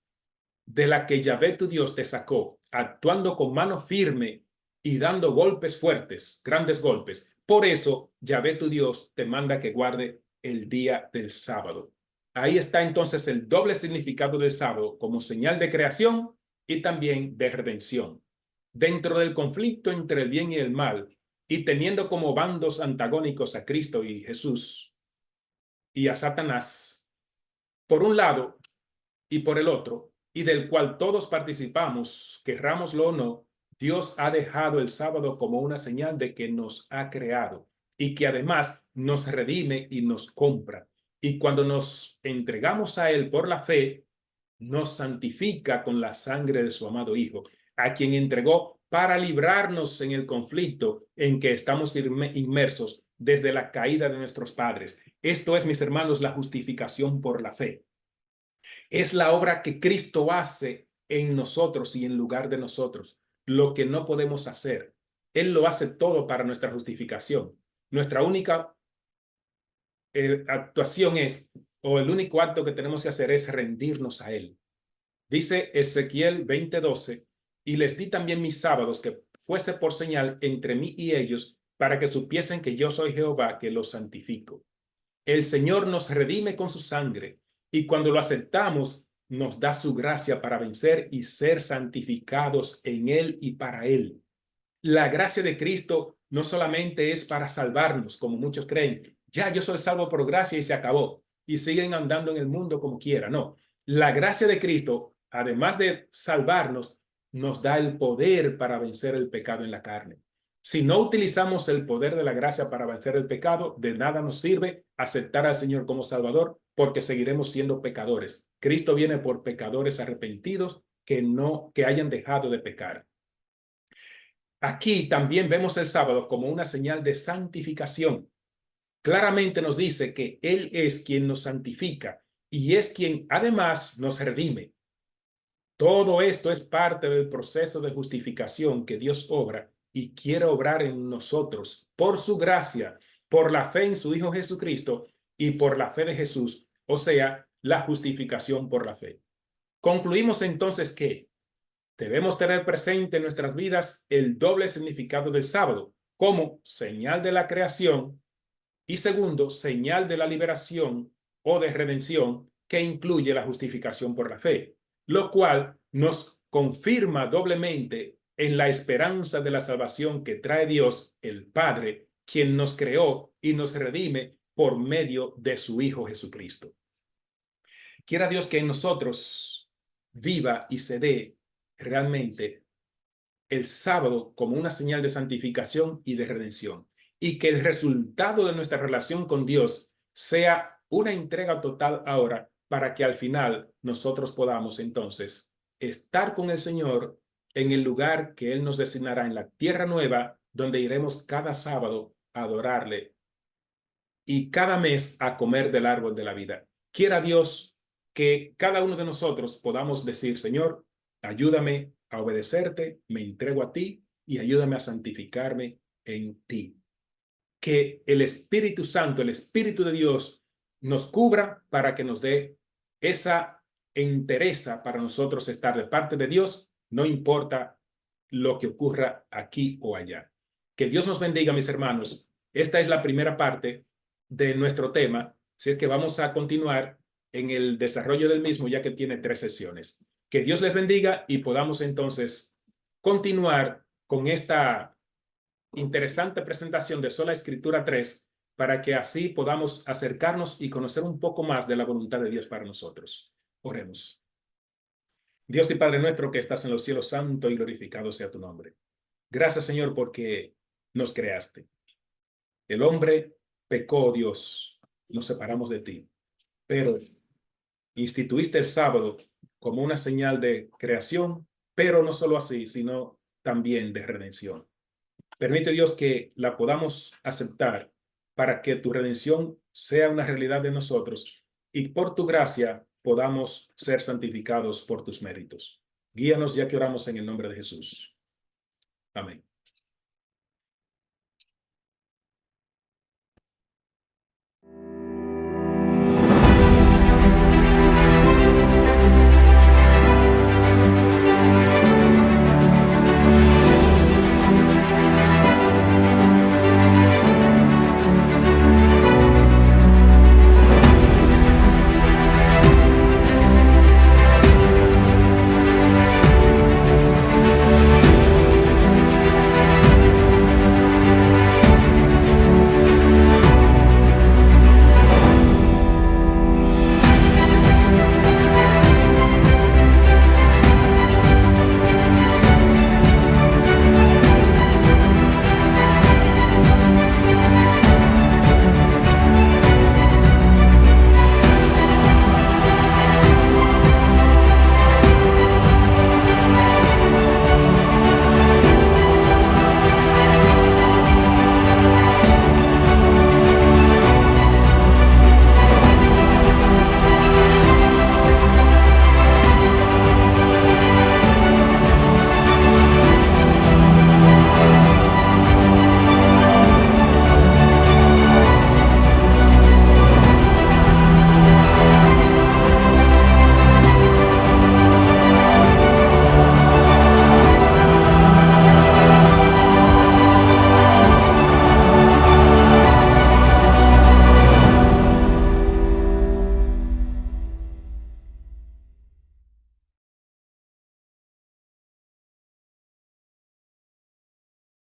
B: de la que Yahvé tu Dios te sacó, actuando con mano firme y dando golpes fuertes, grandes golpes. Por eso Yahvé tu Dios te manda que guarde el día del sábado. Ahí está entonces el doble significado del sábado, como señal de creación y también de redención. Dentro del conflicto entre el bien y el mal, y teniendo como bandos antagónicos a Cristo y Jesús y a Satanás, por un lado y por el otro, y del cual todos participamos, querrámoslo o no, Dios ha dejado el sábado como una señal de que nos ha creado y que además nos redime y nos compra. Y cuando nos entregamos a Él por la fe, nos santifica con la sangre de su amado Hijo, a quien entregó para librarnos en el conflicto en que estamos inmersos desde la caída de nuestros padres. Esto es, mis hermanos, la justificación por la fe. Es la obra que Cristo hace en nosotros y en lugar de nosotros, lo que no podemos hacer. Él lo hace todo para nuestra justificación. Nuestra única actuación es, o el único acto que tenemos que hacer es rendirnos a Él. Dice Ezequiel 20:12, y les di también mis sábados que fuese por señal entre mí y ellos, para que supiesen que yo soy Jehová, que los santifico. El Señor nos redime con su sangre, y cuando lo aceptamos, nos da su gracia para vencer y ser santificados en Él y para Él. La gracia de Cristo no solamente es para salvarnos, como muchos creen, ya yo soy salvo por gracia y se acabó, y siguen andando en el mundo como quiera. No, la gracia de Cristo, además de salvarnos, nos da el poder para vencer el pecado en la carne. Si no utilizamos el poder de la gracia para vencer el pecado, de nada nos sirve aceptar al Señor como Salvador, porque seguiremos siendo pecadores. Cristo viene por pecadores arrepentidos que hayan dejado de pecar. Aquí también vemos el sábado como una señal de santificación. Claramente nos dice que Él es quien nos santifica y es quien además nos redime. Todo esto es parte del proceso de justificación que Dios obra y quiere obrar en nosotros por su gracia, por la fe en su Hijo Jesucristo y por la fe de Jesús, o sea, la justificación por la fe. Concluimos entonces que debemos tener presente en nuestras vidas el doble significado del sábado, como señal de la creación y segundo, señal de la liberación o de redención que incluye la justificación por la fe, lo cual nos confirma doblemente en la esperanza de la salvación que trae Dios, el Padre, quien nos creó y nos redime por medio de su Hijo Jesucristo. Quiera Dios que en nosotros viva y se dé realmente el sábado como una señal de santificación y de redención, y que el resultado de nuestra relación con Dios sea una entrega total ahora, para que al final nosotros podamos entonces estar con el Señor en el lugar que Él nos designará en la tierra nueva, donde iremos cada sábado a adorarle y cada mes a comer del árbol de la vida. Quiera Dios que cada uno de nosotros podamos decir: Señor, ayúdame a obedecerte, me entrego a ti y ayúdame a santificarme en ti. Que el Espíritu Santo, el Espíritu de Dios, nos cubra para que nos dé esa entereza para nosotros estar de parte de Dios, no importa lo que ocurra aquí o allá. Que Dios nos bendiga, mis hermanos. Esta es la primera parte de nuestro tema, así es que vamos a continuar en el desarrollo del mismo, ya que tiene 3 sesiones. Que Dios les bendiga y podamos entonces continuar con esta interesante presentación de Sola Escritura 3, para que así podamos acercarnos y conocer un poco más de la voluntad de Dios para nosotros. Oremos. Dios y Padre nuestro que estás en los cielos, santo y glorificado sea tu nombre. Gracias, Señor, porque nos creaste. El hombre pecó, Dios, nos separamos de ti, pero instituiste el sábado como una señal de creación, pero no solo así, sino también de redención. Permite, Dios, que la podamos aceptar para que tu redención sea una realidad de nosotros y por tu gracia podamos ser santificados por tus méritos. Guíanos ya que oramos en el nombre de Jesús. Amén.